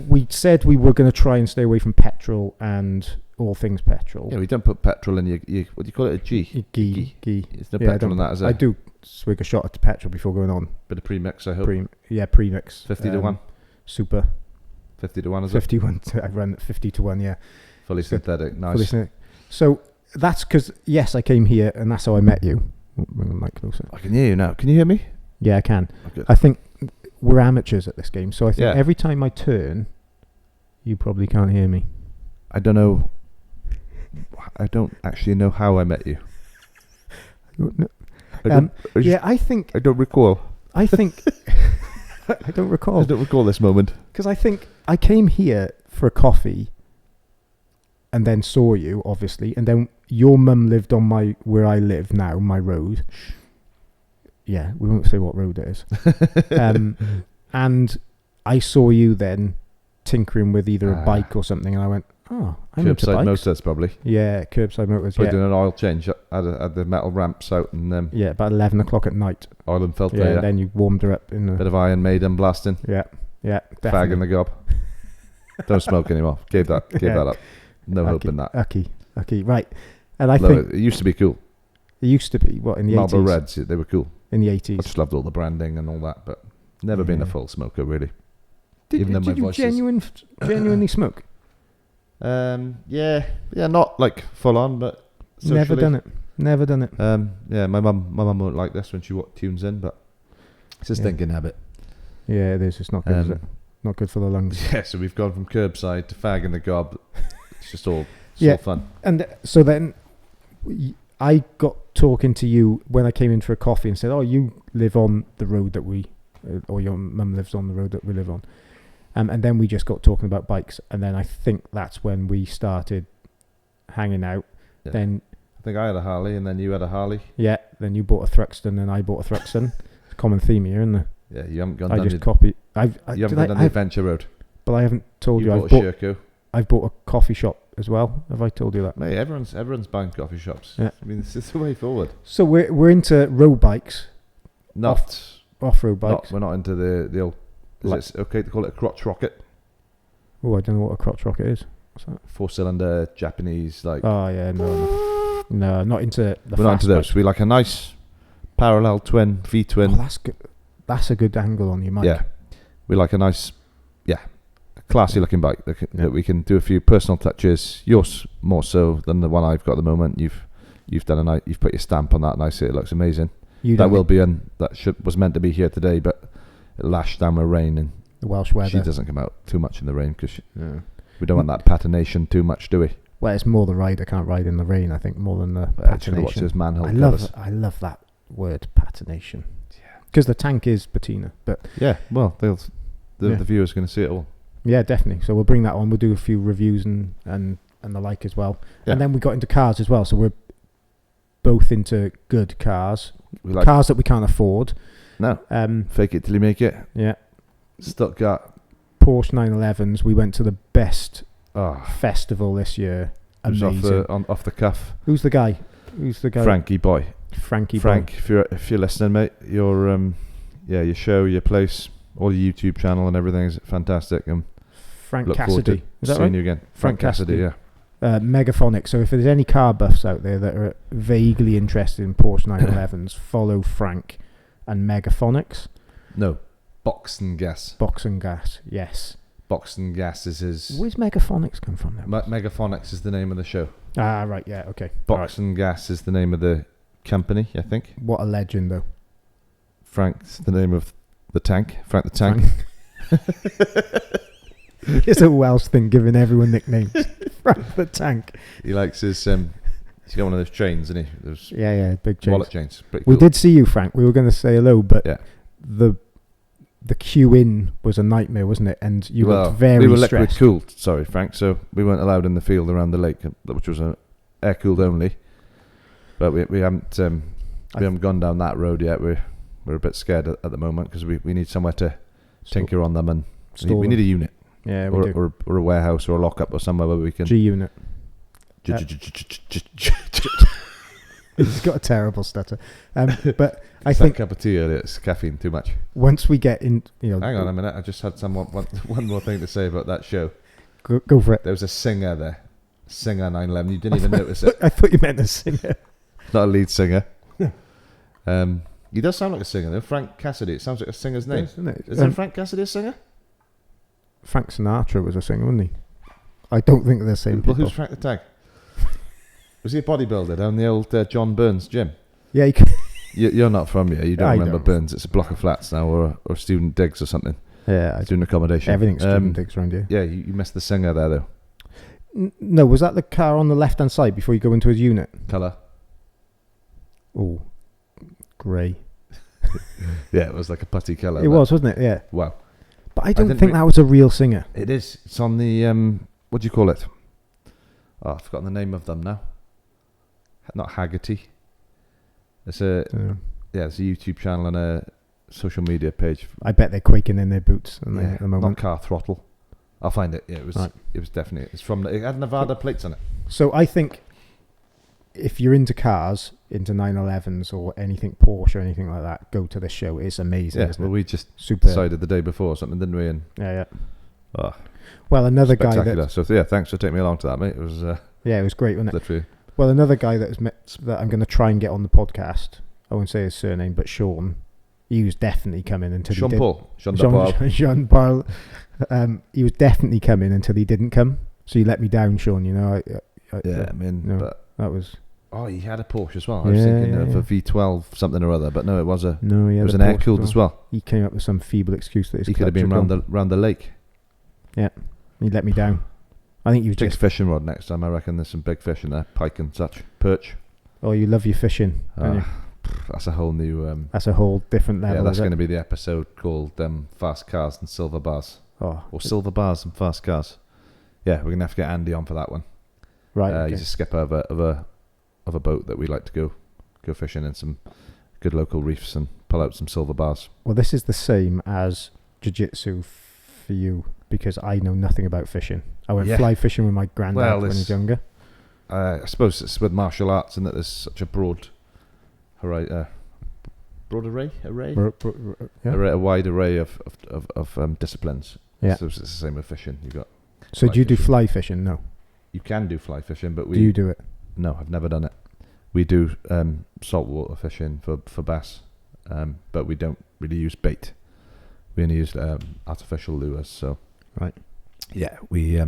we said we were going to try and stay away from petrol and all things petrol. Yeah, we don't put petrol in your what do you call it? A G? Ghee. There's no petrol in that, is there? I do swig a shot at the petrol before going on. Bit of premix, I hope. Premix. 50 to 1. Super. 50 to 1, is 51 I ran 50 to 1, yeah. Fully synthetic, nice. Fully synthetic. So that's because, yes, I came here and that's how I met you. Bring the mic closer. I can hear you now. Can you hear me? Yeah, I can. Okay. I think we're amateurs at this game, so I think Yeah. every time I turn, you probably can't hear me. I don't know. I don't actually know how I met you. I think... I don't recall. I think... I don't recall. I don't recall this moment. Because I think I came here for a coffee and then saw you, obviously, and then your mum lived on where I live now, my road. Yeah, we won't say what road it is. And I saw you then tinkering with either a bike or something, and I went, oh, I'm into bikes. Curbside motors, probably. Yeah, curbside motors, Probably doing an oil change at the metal ramps out and yeah, about 11 o'clock at night. oil and filter, Yeah, and then you warmed her up in the... Bit of Iron Maiden blasting. Yeah, definitely. Fag in the gob. Don't smoke anymore. Gave that up. No hope in that. Okay, right. And I think... It used to be cool. It used to be, what, in the Marlboro 80s? Reds, they were cool. In the I 80s. just loved all the branding and all that, but never been a full smoker, really. Did you genuinely smoke? Yeah, not like full on, but socially. Never done it. Yeah, my mum won't like this when she tunes in, but it's a stinking habit. Yeah, it is. It's not good, is it? Not good for the lungs. Yeah, so we've gone from curbside to fag in the gob. It's just all fun. And so then I got talking to you when I came in for a coffee and said, oh, you live on the road that or your mum lives on the road that we live on. And then we just got talking about bikes. And then I think that's when we started hanging out. Yeah. Then I think I had a Harley and then you had a Harley. Yeah, then you bought a Thruxton and I bought a Thruxton. It's a common theme here, isn't there? Yeah, you haven't gone I down just copied. you haven't gone down the adventure road. But I haven't told you. Bought a Sherco. I've bought a coffee shop as well. Have I told you that? Mate, everyone's buying coffee shops. Yeah. I mean, this is the way forward. So we're into road bikes. Not off-road bikes. We're not into the old... Is it okay to call it a crotch rocket? Oh, I don't know what a crotch rocket is. What's that? 4-cylinder Japanese, like... Oh, yeah, no, not into the We're not into those. We like a nice parallel twin, V-twin. Oh, that's good. That's a good angle on your mic. Yeah. We like a nice, classy looking bike that we can do a few personal touches. Yours more so than the one I've got at the moment. You've done you've put your stamp on that nicely. It looks amazing. Was meant to be here today, but it lashed down with rain and the Welsh weather. She doesn't come out too much in the rain because we don't want that patination too much, do we? Well, it's more the rider can't ride in the rain, I think, more than the patination. Watch those manhole covers. I love that word, patination. Yeah. Because the tank is patina, but yeah, well, the viewer's going to see it all. Yeah, definitely. So we'll bring that on. We'll do a few reviews and the like as well. Yeah. And then we got into cars as well. So we're both into good cars. Cars that we can't afford. No. Fake it till you make it. Yeah. Stuttgart. Porsche 911s. We went to the best festival this year. Amazing. Off the cuff. Who's the guy? Frankie boy. Frank, if you're listening, mate, your show, your place, all your YouTube channel and everything is fantastic. And Frank Cassidy. Is that seeing right? you again. Frank Cassidy, yeah. Megaphonic. So if there's any car buffs out there that are vaguely interested in Porsche 911s, follow Frank and Megaphonics. No, Box and Gas. Box and Gas, yes. Box and Gas is his... Where's Megaphonics come from then? Megaphonics is the name of the show. Ah, right, yeah, okay. Box and Gas is the name of the company, I think. What a legend, though. Frank's the name of the tank. Frank the Tank. It's a Welsh thing, giving everyone nicknames. Frank the Tank. He likes his... he's got one of those chains, isn't he? Those big chains. Wallet chains. Pretty we cool. did see you, Frank. We were going to say hello, but the queue in was a nightmare, wasn't it? And you looked very stressed. We were liquid cooled, sorry, Frank. So we weren't allowed in the field around the lake, which was a air cooled only. But we haven't gone down that road yet. We're a bit scared at the moment because we need somewhere to tinker on them, and we need a unit. Yeah, we do. Or a warehouse or a lockup or somewhere where we can. G unit. He's got a terrible stutter. But I think cup of tea earlier, it's caffeine too much. Once we get in, hang on a minute. I just had one more thing to say about that show. Go for it. There was a singer there. Singer 9/11. You didn't even notice it. I thought you meant a singer. Not a lead singer. He does sound like a singer though. Frank Cassidy. It sounds like a singer's name. Isn't it? Isn't Frank Cassidy a singer? Frank Sinatra was a singer, wasn't he? I don't think they're the same people. Well, who's Frank the Tank? Was he a bodybuilder down the old John Burns gym? Yeah, you're not from here. You don't remember don't. Burns. It's a block of flats now, or student digs or something. Yeah, student accommodation. Everything's student digs around here. Yeah, you missed the singer there though. No, was that the car on the left-hand side before you go into his unit? Colour. Oh, grey. Yeah, it was like a putty colour. It was, wasn't it? Yeah. Wow. But I don't think that was a real singer. It is. It's on the what do you call it? Oh, I've forgotten the name of them now. Not Haggerty. It's it's a YouTube channel and a social media page. I bet they're quaking in their boots at the moment. Not Car Throttle. I'll find it. Yeah, it was. Right. It was definitely. It's from. It had Nevada plates on it. So I think if you're into cars, into 911s or anything Porsche or anything like that, go to this show. It's amazing. Yeah. Isn't Well, it? we just Super. decided the day before or something, didn't we? And yeah. Oh, well, another guy that. So yeah, thanks for taking me along to that, mate. It was. Yeah, it was great, wasn't it? Literally. Well, another guy that I'm going to try and get on the podcast. I won't say his surname, but Sean. He was definitely coming until Jean he did. Paul. Jean Paul. He was definitely coming until he didn't come. So you let me down, Sean. You know. But that was. Oh, he had a Porsche as well. I was thinking of a V12 something or other, but no, it was a. No, he had it was an air cooled as well. He came up with some feeble excuse that he could have been round the lake. Yeah, he let me down. I think you big fishing rod next time. I reckon there's some big fish in there, pike and such, perch. Oh, you love your fishing. That's a whole new. That's a whole different level. Yeah, that's going to be the episode called Fast Cars and Silver Bars. Oh, or Silver Bars and Fast Cars. Yeah, we're gonna have to get Andy on for that one. Right. Okay. He's a skipper of a boat that we like to go fishing in some good local reefs and pull out some silver bars. Well, this is the same as jiu-jitsu for you because I know nothing about fishing. I went fly fishing with my granddad when he was younger. I suppose it's with martial arts and that there's such a broad array, a wide array of disciplines. Yeah. So it's the same with fishing. You got. So do you do fly fishing? No. You can do fly fishing, but do you do it? No, I've never done it. We do saltwater fishing for bass, but we don't really use bait. We only use artificial lures. So. Right. Yeah, we're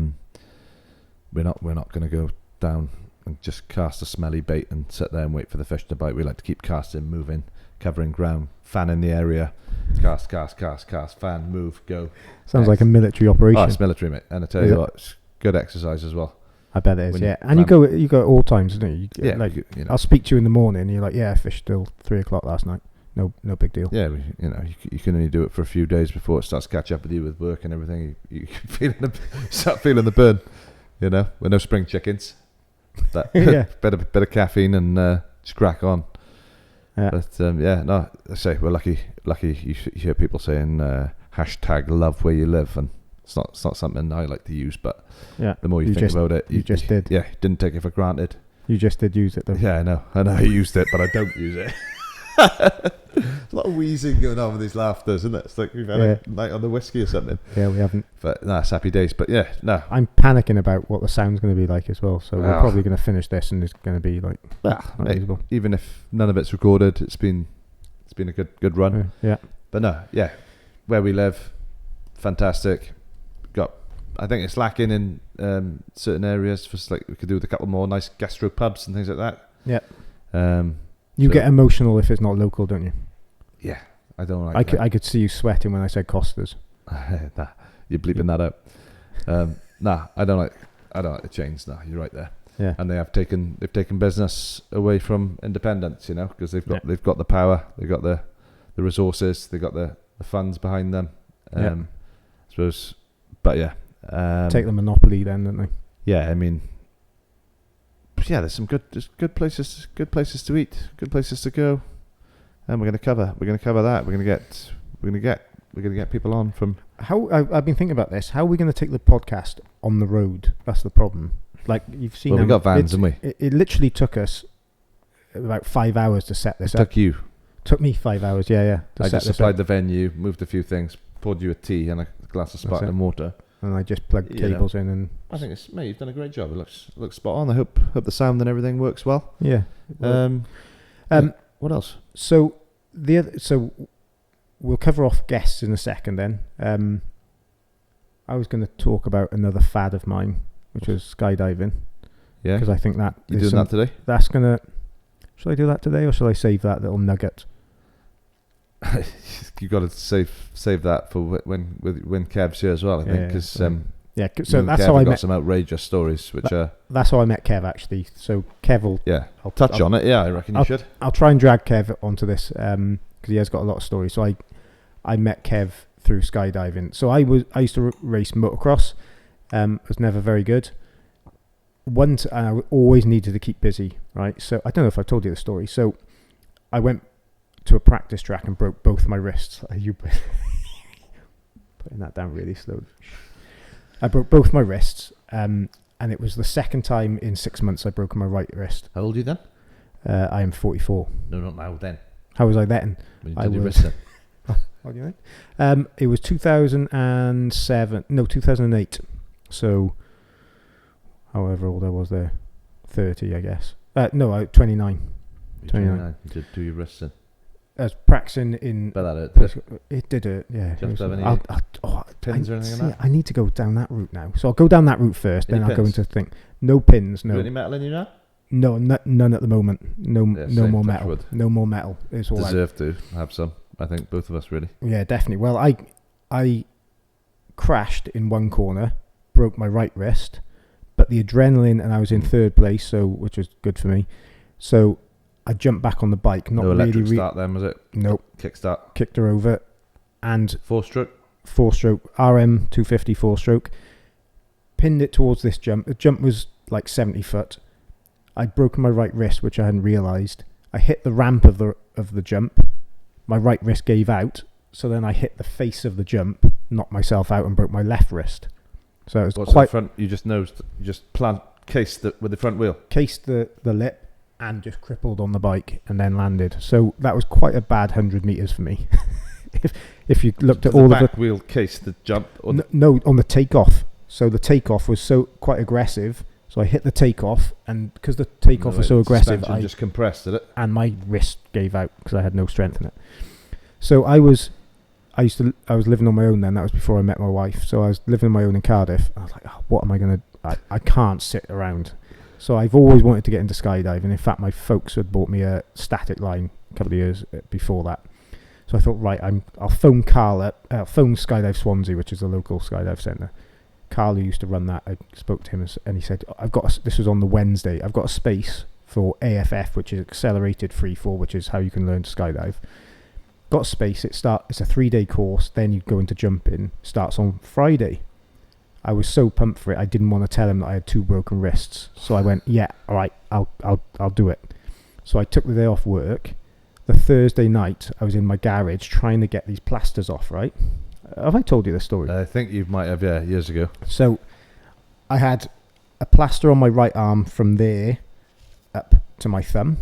not going to go down and just cast a smelly bait and sit there and wait for the fish to bite. We like to keep casting, moving, covering ground, fanning the area, cast, fan, move, go. Sounds like a military operation. Oh, it's military, mate. And I tell you what, it's good exercise as well. I bet it is. Yeah, and you go at all times, don't you? Yeah, like I'll speak to you in the morning. And you're like, yeah, I fished till 3:00 last night. No big deal. Yeah, you can only do it for a few days before it starts to catch up with you with work and everything. You start feeling the burn. We're no spring chickens. That bit of caffeine and just crack on. Yeah. But I say we're lucky. You hear people saying hashtag love where you live, and it's not something I like to use. But the more you think about it, you just did. Yeah, didn't take it for granted. You just did use it though. Yeah, I know. I used it, but I don't use it. There's a lot of wheezing going on with these laughters, isn't it? It's like we've had a night on the whiskey or something. Yeah, we haven't. But it's happy days. But I'm panicking about what the sound's going to be like as well. So we're probably going to finish this and it's going to be like unbelievable. Even if none of it's recorded, it's been a good run. Yeah. But where we live, fantastic. I think it's lacking in certain areas. Just like we could do with a couple more nice gastro pubs and things like that. Yeah. You get emotional if it's not local, don't you? Yeah, I don't like. I could see you sweating when I said Costa's. Nah, you're bleeping that out. I don't like the chains. Nah, you're right there. Yeah, and they've taken business away from independents, because they've got the power, they've got the resources, they've got the funds behind them. I suppose, but take the monopoly then, don't they? Yeah, I mean, there's some good places to eat, good places to go, and we're gonna cover that. We're gonna get people on from. How I've been thinking about this. How are we going to take the podcast on the road? That's the problem. Like you've seen. Well, we got vans, haven't we? It literally took us about 5 hours to set this up. Took me 5 hours. Yeah. I just supplied the venue, moved a few things, poured you a tea and a glass of sparkling water. And I just plugged cables in, and I think mate, you've done a great job. It looks spot on. I hope the sound and everything works well. Yeah. What else? So we'll cover off guests in a second. Then I was going to talk about another fad of mine, which was skydiving. Yeah. Because I think that you doing that today? That's gonna. Should I do that today, or shall I save that little nugget? You got to save that for when Kev's here as well. I think because so that's how I met some outrageous stories, which that's how I met Kev actually. So Kev will I'll touch on it. Yeah, I reckon you should. I'll try and drag Kev onto this because he has got a lot of stories. So I met Kev through skydiving. So I used to race motocross. Was never very good. I always needed to keep busy, right? So I don't know if I told you the story. So I went to a practice track and broke both my wrists. You putting that down really slow. I broke both my wrists, and it was the second time in 6 months I'd broken my right wrist. How old are you then? I am 44. No, not now. Then. How was I then? When you did your wrist then? What do you think? It was 2007. No, 2008. So, however old I was there, 30, I guess. No, 29. 29. You did do your wrists then? I was practicing in. But it did it, yeah. Do you have to have any pins or anything like that? I need to go down that route now. So I'll go down that route first, Any then pins? I'll go into think. No pins, no. Do you have any metal in you now? No, none at the moment. No more metal. Wood. No more metal. It's all Deserve to have some. I think both of us really. Yeah, definitely. Well, I crashed in one corner, broke my right wrist, but the adrenaline, and I was in third place, so which was good for me. So I jumped back on the bike. Not no really. Electric start then, was it? Nope. Kickstart. Kicked her over, and 4-stroke RM 250 4-stroke. Pinned it towards this jump. The jump was like 70 foot. I'd broken my right wrist, which I hadn't realised. I hit the ramp of the jump. My right wrist gave out, so then I hit the face of the jump, knocked myself out, and broke my left wrist. So it was quite. The front? You just cased it with the front wheel. Cased the lip and just crippled on the bike and then landed. So that was quite a bad 100 meters for me. if you looked at all the of the back wheel cased the jump. No, on the takeoff. So the takeoff was so quite aggressive. So I hit the takeoff, and because the takeoff was so aggressive, I just compressed it, and my wrist gave out because I had no strength in it. So I was living on my own then. That was before I met my wife. So I was living on my own in Cardiff. I was like, what am I gonna? I can't sit around. So I've always wanted to get into skydiving. In fact, my folks had bought me a static line a couple of years before that. So I thought, right, I'll phone Carl up. Phone Skydive Swansea, which is the local skydive centre. Carl, who used to run that, I spoke to him and he said, this was on the Wednesday, I've got a space for AFF, which is accelerated free fall, which is how you can learn to skydive. Got a space. It's a 3-day course. Then you go into jumping. Starts on Friday. I was so pumped for it. I didn't want to tell him that I had 2 broken wrists. So I went, yeah, all right, I'll do it. So I took the day off work. The Thursday night, I was in my garage trying to get these plasters off, right? Have I told you this story? I think you might have, yeah, years ago. So I had a plaster on my right arm from there up to my thumb,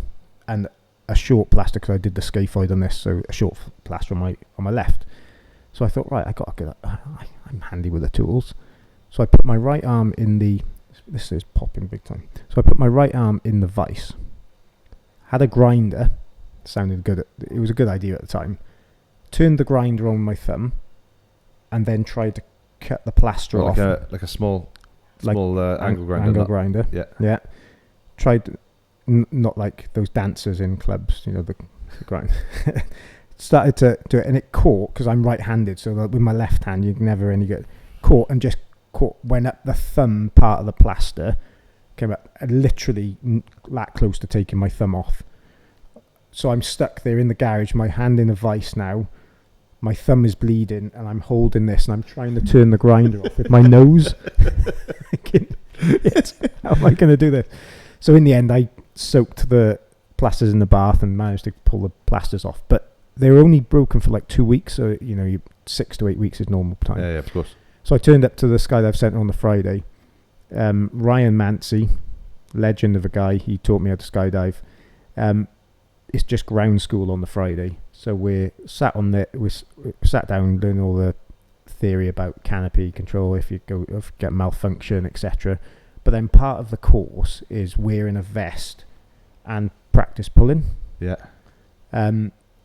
and a short plaster because I did the scaphoid on this, so a short plaster on my left. So I thought, right, I'm handy with the tools. So I put my right arm in this is popping big time. So I put my right arm in the vise. Had a grinder, sounded good. It was a good idea at the time. Turned the grinder on my thumb, and then tried to cut the plaster off. Like a small angle grinder. Angle grinder. Yeah. Tried, not like those dancers in clubs, the grind. Started to do it, and it caught because I'm right-handed. So with my left hand, you never any get caught, and just went up the thumb part of the plaster. Came up literally that close to taking my thumb off. So I'm stuck there in the garage, my hand in a vice now. My thumb is bleeding, and I'm holding this, and I'm trying to turn the grinder off with my nose. Thinking, how am I going to do this? So in the end, I soaked the plasters in the bath and managed to pull the plasters off. But they were only broken for like 2 weeks. So, 6 to 8 weeks is normal time. Yeah, of course. So I turned up to the skydive centre on the Friday. Ryan Mancy, legend of a guy, he taught me how to skydive. It's just ground school on the Friday. So we sat down, learning all the theory about canopy control, if you get malfunction, etc. But then part of the course is wearing a vest and practice pulling. Yeah.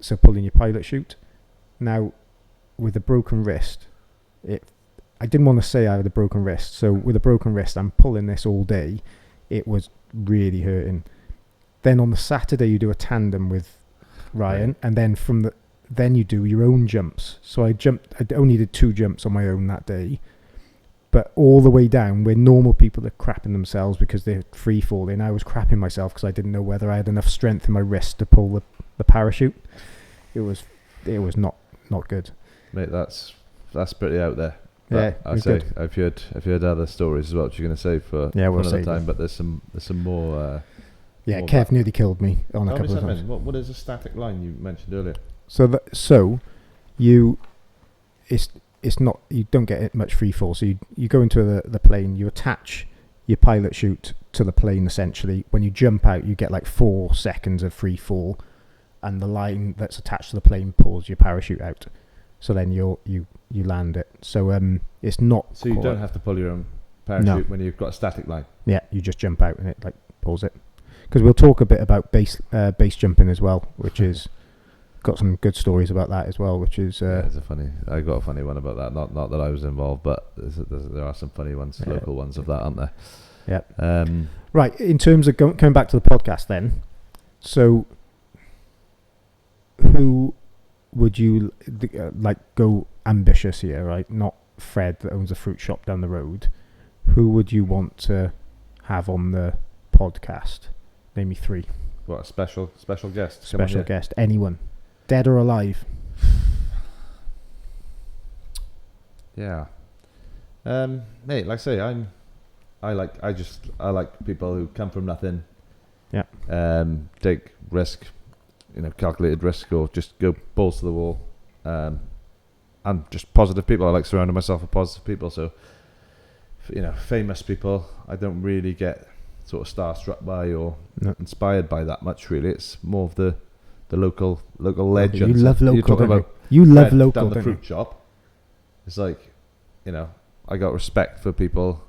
So pulling your pilot chute. Now, with a broken wrist, I didn't want to say I had a broken wrist. So with a broken wrist, I'm pulling this all day. It was really hurting. Then on the Saturday, you do a tandem with Ryan, right. and then then you do your own jumps. So I only did 2 jumps on my own that day. But all the way down, where normal people are crapping themselves because they're free falling, I was crapping myself because I didn't know whether I had enough strength in my wrist to pull the parachute. It was not good. Mate, that's pretty out there. Yeah, I've heard other stories as well. What you're going to say for another time, but there's some more. Yeah, more Kev nearly killed me on a couple of times. What is a static line you mentioned earlier? It's not, you don't get much free fall. So you go into the plane, you attach your pilot chute to the plane essentially. When you jump out, you get like 4 seconds of free fall, and the line that's attached to the plane pulls your parachute out. So then you land it. So it's not. So you don't have to pull your own parachute when you've got a static line. Yeah, you just jump out and it like pulls it. Because we'll talk a bit about base jumping as well, which is got some good stories about that as well. Which is I got a funny one about that. Not that I was involved, but there are some funny ones, local ones of that, aren't there? Yeah. Right. In terms of coming back to the podcast, then, so who would you go ambitious here, right? Not Fred that owns a fruit shop down the road. Who would you want to have on the podcast? Name me 3. What, a special guest? Special guest, anyone, dead or alive. Yeah. Mate, like I say, I like people who come from nothing. Yeah. Take risk, calculated risk, or just go balls to the wall. And just positive people. I like surrounding myself with positive people. So, famous people, I don't really get sort of starstruck by or inspired by that much. Really, it's more of the local legends. You love local. You're talking about. You love local. Down the fruit shop. It's like, I got respect for people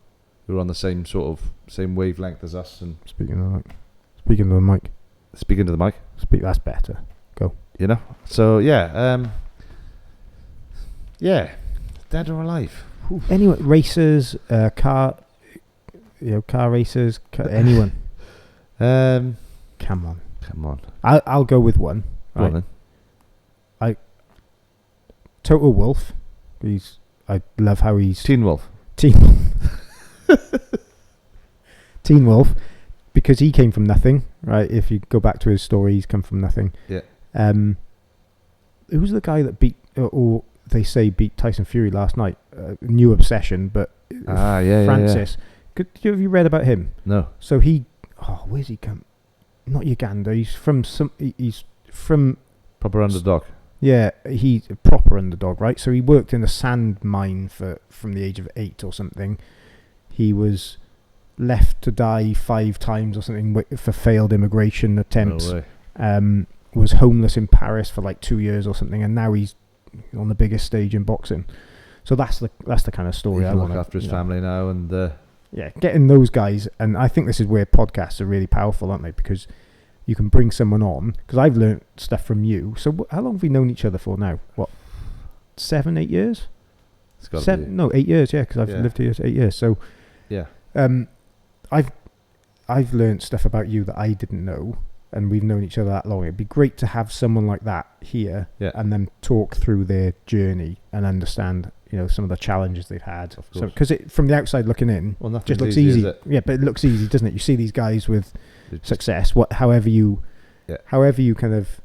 who are on the same wavelength as us. And speaking to the mic. Speaking to the mic. That's better. Go. So yeah. Yeah, dead or alive. Oof. Anyway, racers, car racers, anyone. Come on. I'll go with one. Right? Go on, then. Total Wolf. I love how he's Teen Wolf. Teen Wolf, because he came from nothing, right? If you go back to his story, he's come from nothing. Yeah. Who's the guy that beat, or they say beat Tyson Fury last night? New obsession, but Francis. Yeah. Have you read about him? No. So where's he come? Not Uganda. He's from proper underdog. Yeah, he's a proper underdog, right? So he worked in a sand mine from the age of 8 or something. He was left to die 5 times or something for failed immigration attempts. No way. Was homeless in Paris for like 2 years or something, and now he's on the biggest stage in boxing. So that's the kind of story I want to look after his family now, and getting those guys. And I think this is where podcasts are really powerful, aren't they? Because you can bring someone on. Because I've learnt stuff from you. So how long have we known each other for now? What, 7, 8 years? It's got to be. No, 8 years. Yeah, because I've lived here 8 years. So yeah, I've learnt stuff about you that I didn't know, and we've known each other that long. It'd be great to have someone like that here, and then talk through their journey and understand, some of the challenges they've had. Of course. Because from the outside looking in, just looks easy. Yeah, but it looks easy, doesn't it? You see these guys with success. However you kind of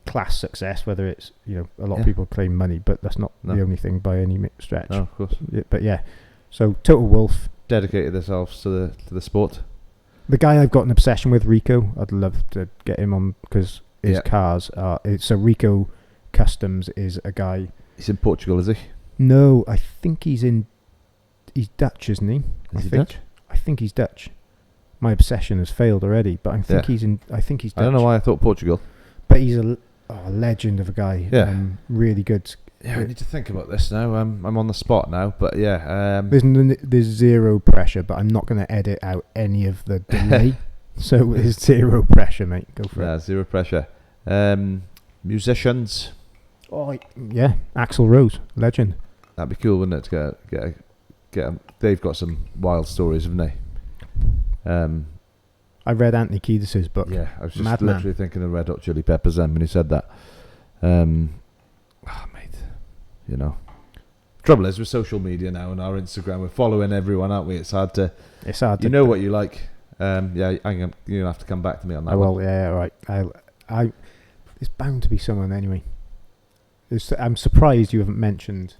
class success, whether it's a lot of people claim money, but that's not the only thing by any stretch. No, of course. But yeah, so Total Wolf dedicated themselves to the sport. The guy I've got an obsession with, Rico. I'd love to get him on because his cars are. So Rico Customs is a guy. He's in Portugal, is he? No, I think he's Dutch, isn't he? Is he Dutch? I think he's Dutch. My obsession has failed already, but I think he's Dutch. I don't know why I thought Portugal. But he's a legend of a guy. Yeah. Really good. Yeah, we need to think about this now. I'm on the spot now, but yeah. There's zero pressure, but I'm not going to edit out any of the delay. So there's zero pressure, mate. Go for it. Zero pressure. Musicians. Oh, yeah. Axl Rose, legend. That'd be cool, wouldn't it? To get they've got some wild stories, haven't they? I read Anthony Kiedis' book. Yeah, I was just literally thinking of Red Hot Chili Peppers then when he said that. Mate, you know. Trouble is with social media now and our Instagram, we're following everyone, aren't we? It's hard to. You know what you like. You're gonna have to come back to me on that. I will. Yeah, right. I. There's bound to be someone anyway. I'm surprised you haven't mentioned.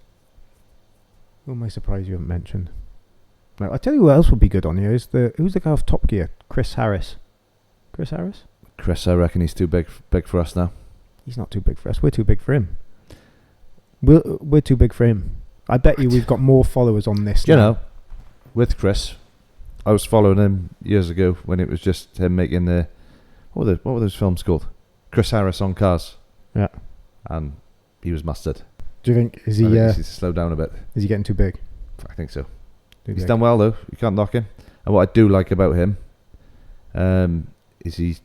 Who am I surprised you haven't mentioned? No, I'll tell you what else would be good on here is who's the guy off Top Gear? Chris Harris. Chris, I reckon he's too big for us now. He's not too big for us. We're too big for him. We're too big for him. I bet you we've got more followers on this. You know, with Chris, I was following him years ago when it was just him making what were those films called? Chris Harris on Cars. Yeah. And he was mustard. Do you think he needs to slow down a bit? Is he getting too big? I think so. He's done well though. You can't knock him. And what I do like about him, is he's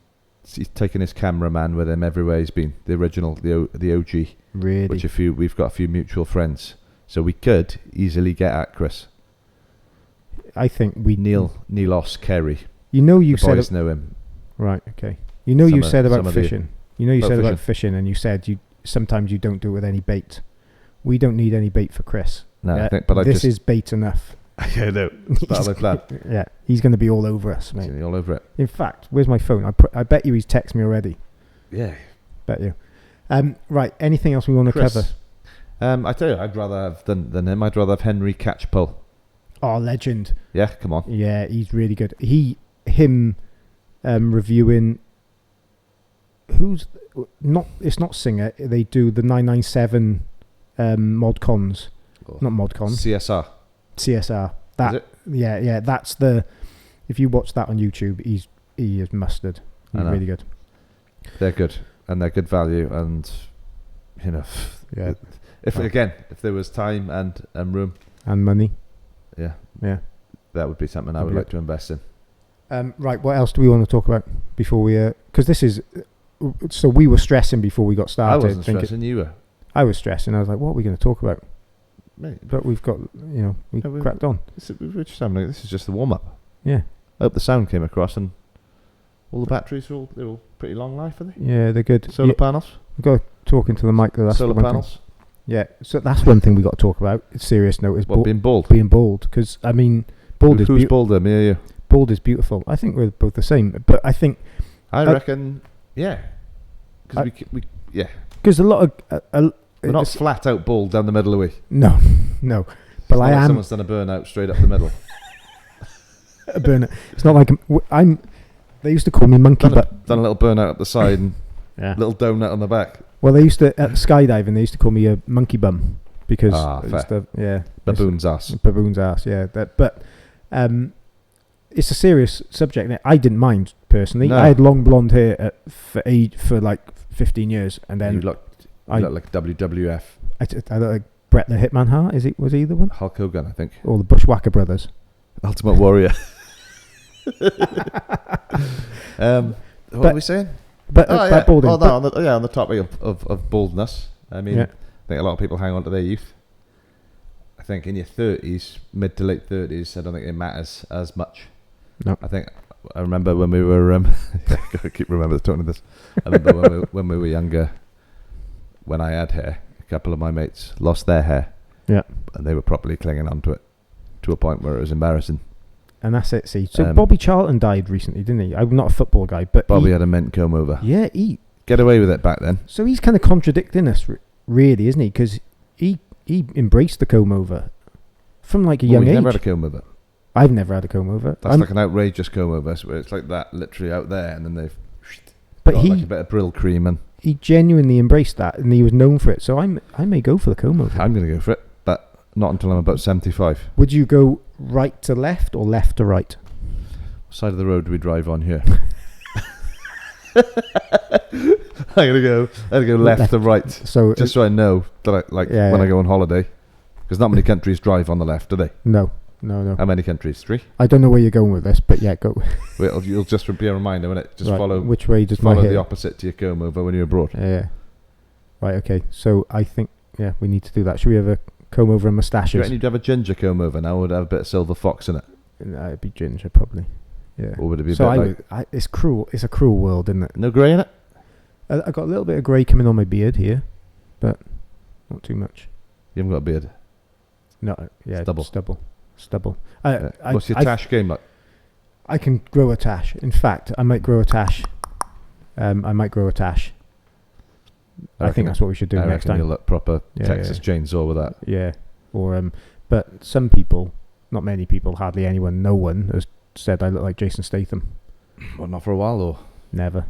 taken his cameraman with him everywhere he's been. The original, the OG. Really? Which we've got a few mutual friends, so we could easily get at Chris. I think Neelos Kerry. You said boys know him. Right. Okay. You said about fishing. About fishing, and you said sometimes you don't do it with any bait. We don't need any bait for Chris. No, yeah? I think, but this is bait enough. Yeah, no, it's part of my plan. Yeah, he's going to be all over us, mate. He's going to be all over it. In fact, where's my phone? I bet you he's texted me already. Yeah. Bet you. Right, anything else we want to cover? I tell you, I'd rather have than him. I'd rather have Henry Catchpole. Oh, legend. Yeah, come on. Yeah, he's really good. Him reviewing. It's not Singer. They do the 997 mod cons. Oh. Not mod cons. CSR. That. Is it? Yeah. That's the. If you watch that on YouTube, he is mustard. He's really good. They're good, and they're good value, and yeah. If there was time and room and money, yeah, that would be something I would like to invest in. Right. What else do we want to talk about before we? Because this is. So we were stressing before we got started. I wasn't stressing. You were. I was stressing. I was like, "What are we going to talk about?" Mate, but we've got, we cracked on. We're just having. This is just the warm up. Yeah. I hope the sound came across, and all the batteries they're all pretty long life, are they? Yeah, they're good. Solar panels. We've got to talk into the mic. That's solar panels. Yeah, so that's one thing we got to talk about. Serious note is being bald. Being bald, because I mean, bald is who's bolder, me or you? Bald is beautiful. I think we're both the same, but I think I reckon, yeah, because because a lot of we're not flat out bald down the middle, are we? No. But I am. Someone's done a burnout straight up the middle. A burnout. It's not like I'm. They used to call me monkey butt. Done a little burnout up the side and little donut on the back. Well, they used to at skydiving. They used to call me a monkey bum because baboon's ass. Baboon's ass. Yeah, but it's a serious subject. I didn't mind personally. No. I had long blonde hair for like 15 years, and then you look like WWF. I look like Bret the Hitman Hart. Was he the one? Hulk Hogan, I think. Or the Bushwhacker Brothers. Ultimate Warrior. What are we saying? Balding. On the topic of baldness. I mean, I think a lot of people hang on to their youth. I think in your 30s, mid to late 30s, I don't think it matters as much. No. I remember when we were. I keep talking this. I remember when we were younger. When I had hair, a couple of my mates lost their hair. Yeah. And they were properly clinging on to it, to a point where it was embarrassing. And that's it. See, so Bobby Charlton died recently, didn't he? I'm not a football guy, but Bobby had a mint comb over. Yeah, get away with it back then. So he's kind of contradicting us, really, isn't he? Because he embraced the comb over from like a young age. He never had a comb over. I've never had a comb over. That's like an outrageous comb over. So it's like that, literally out there, and then they've But got he like a bit of Brill cream, and he genuinely embraced that, and he was known for it. So I may go for the comb over. I'm going to go for it, but not until I'm about 75. Would you go right to left or left to right? What side of the road do we drive on here? I'm gonna go left to right, So just so I know that I when I go on holiday, because not many countries drive on the left, do they? No. How many countries? 3? I don't know where you're going with this, but yeah, go. Well, you'll just be a reminder, won't it? Just Right, follow. which way does my follow hair? the opposite to your comb over when you're abroad. Yeah. Right. Okay. So I think we need to do that. Should we have a comb over and Do you moustaches? reckon you'd have a ginger comb over now, or would it have a bit of silver fox in it? It'd be ginger probably. Yeah. Or would it be a So bit it's cruel. It's a cruel world, isn't it? no grey in it? I got a little bit of grey coming on my beard here, but not too much. You haven't got a beard. No. Yeah. Stubble. Stubble. What's your tash game like? I can grow a tash. In fact, I might grow a tash. I think that's what we should do next time. You'll look proper Yeah, Texas chainsaw with that. Yeah. Or but some people, not many people, hardly anyone, no one has said I look like Jason Statham. Well, not for a while, or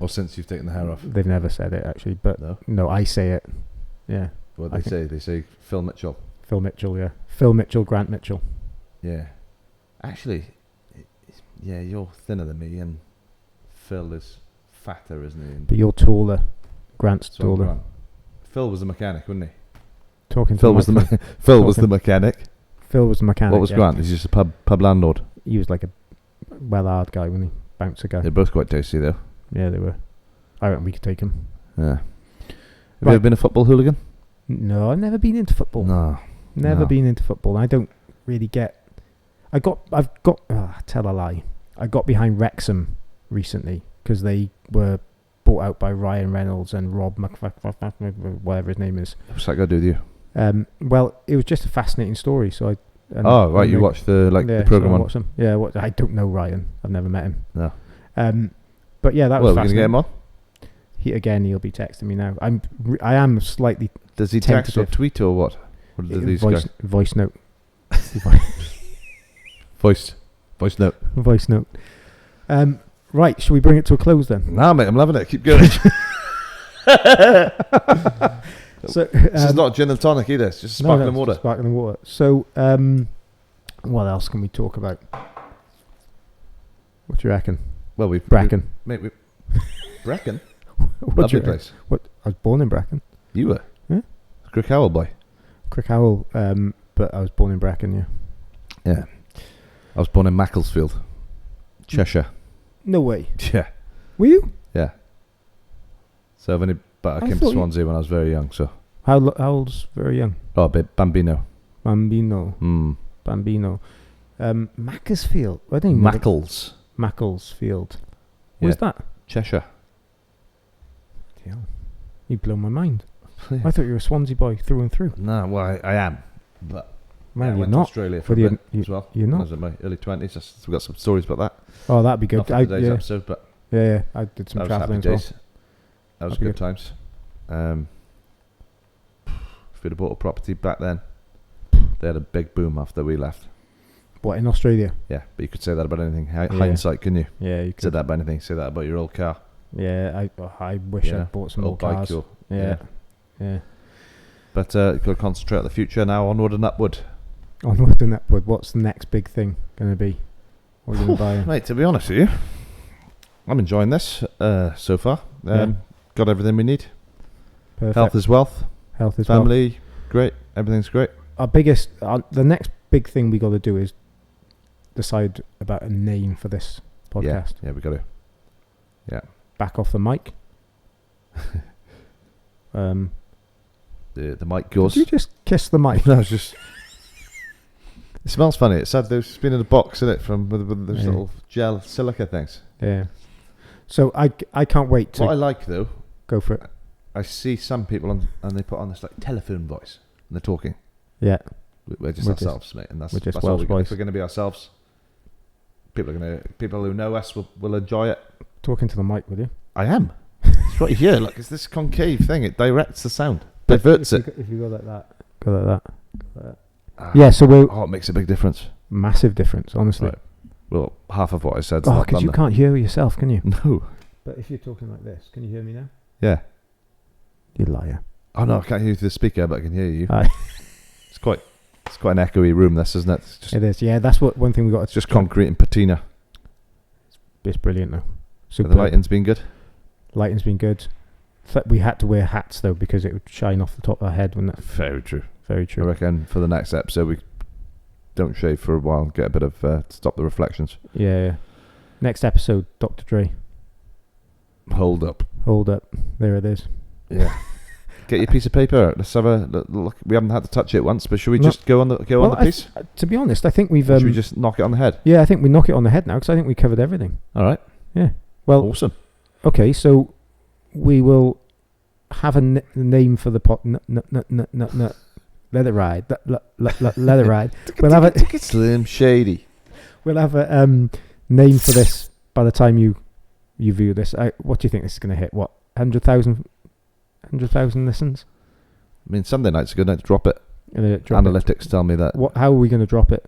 since you've taken the hair off. They've never said it actually, but no, I say it. Yeah. What they say? They say Phil Mitchell. Phil Mitchell, yeah. Phil Mitchell, Grant Mitchell. Yeah. Actually, yeah, you're thinner than me, and Phil is fatter, isn't he? But you're taller. Grant's taller. Grant. Phil was the mechanic, wasn't he? Phil was the mechanic. Phil was the mechanic. What was Grant? He's just a pub landlord. He was like a well-hard guy, wasn't he? Bouncer guy. They're both quite tasty, though. Yeah, they were. I reckon we could take him. Yeah. Have you ever been a football hooligan? No, I've never been into football. Never been into football. I don't really get. Tell a lie. I got behind Wrexham recently because they were bought out by Ryan Reynolds and Rob whatever his name is. What's that got to do with you? Well, it was just a fascinating story. So you watched the program on. Them. Yeah, I don't know Ryan. I've never met him. No. But yeah, that was fascinating. We're gonna get him on. He'll be texting me now. I am slightly. Does he text or tweet or what? What do these guys? Voice note. Voice note. Voice note. Right, shall we bring it to a close then? Nah, mate, I'm loving it. Keep going. So this is not gin and tonic either. It's just sparkling water. Sparkling water. So, what else can we talk about? What do you reckon? Well, Bracken. Bracken? Lovely place. What? I was born in Bracken. You were? Yeah. Crickhowell boy. Crickhowell, but I was born in Bracken, yeah. Yeah. I was born in Macclesfield, Cheshire. No way. Yeah. Were you? Yeah. So I came to Swansea when I was very young. So how old's very young? Oh, a bit Bambino. Bambino. Macclesfield. I think Macclesfield. Where's that? Cheshire. Yeah. You blow my mind. Yeah. I thought you were a Swansea boy through and through. No, well, I am, but man, I you're went not. to Australia for a bit as well. You're not. I was in my early 20s. We've got some stories about that. Oh, that'd be good. Not for today's episode, but yeah, I did some travelling as well. That was good times. If we'd have bought a property back then, they had a big boom after we left. What, in Australia? Yeah, but you could say that about anything. Hindsight, couldn't you? Yeah, you could. Say that about anything. Say that about your old car. Yeah, I wish I'd bought some old cars. Bike yeah. But you've got to concentrate on the future now, onward and upward. Onward and upward. What's the next big thing going to be? What are you going to buy? Mate, to be honest with you, I'm enjoying this so far. Got everything we need. Perfect. Health is wealth. Family, great. Everything's great. The next big thing we got to do is decide about a name for this podcast. Yeah, we got to. Yeah. Back off the mic. The mic goes. Did you just kiss the mic? No, it's just. It smells funny. It's had those been in a box, isn't it? From with those little gel silica things. Yeah. So I can't wait to. What I like though. Go for it. I see some people and they put on this like telephone voice and they're talking. Yeah. We're just ourselves, mate, and that's all we got. If we're going to be ourselves, people who know us will enjoy it. Talking to the mic, will you? I am. It's right here. Look, it's this concave thing. It directs the sound, diverts it. If you go like that, go like that. Yeah, so it makes a big difference. Massive difference, honestly. Right. Well, half of what I said. Oh, because you can't hear yourself, can you? No. But if you're talking like this, can you hear me now? Yeah. You liar. Oh no, I can't hear you through the speaker, but I can hear you. Aye. It's quite an echoey room, this, isn't it? It is. Yeah, that's one thing we got. It's just concrete and patina. It's brilliant though. So the lighting's been good. Lighting's been good. We had to wear hats though because it would shine off the top of our head, wouldn't it? Very true. Very true. I reckon for the next episode we don't shave for a while. Get a bit of stop the reflections. Yeah. Next episode, Dr. Dre. Hold up. There it is. Yeah. Get your piece of paper out. Let's have a look. We haven't had to touch it once, but should we just go on the piece? To be honest, I think we've. Should we just knock it on the head? Yeah, I think we knock it on the head now because I think we covered everything. All right. Yeah. Well. Awesome. Okay, so we will have a name for the pot. Let it ride. Let it ride. We'll have a Slim Shady. We'll have a name for this by the time you view this. What do you think this is going to hit? What 100,000 listens? I mean, Sunday night's a good night to drop it. Analytics tell me that. How are we going to drop it?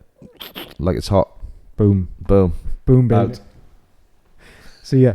Like it's hot. Boom. Boom. Boom, baby. Out. See ya.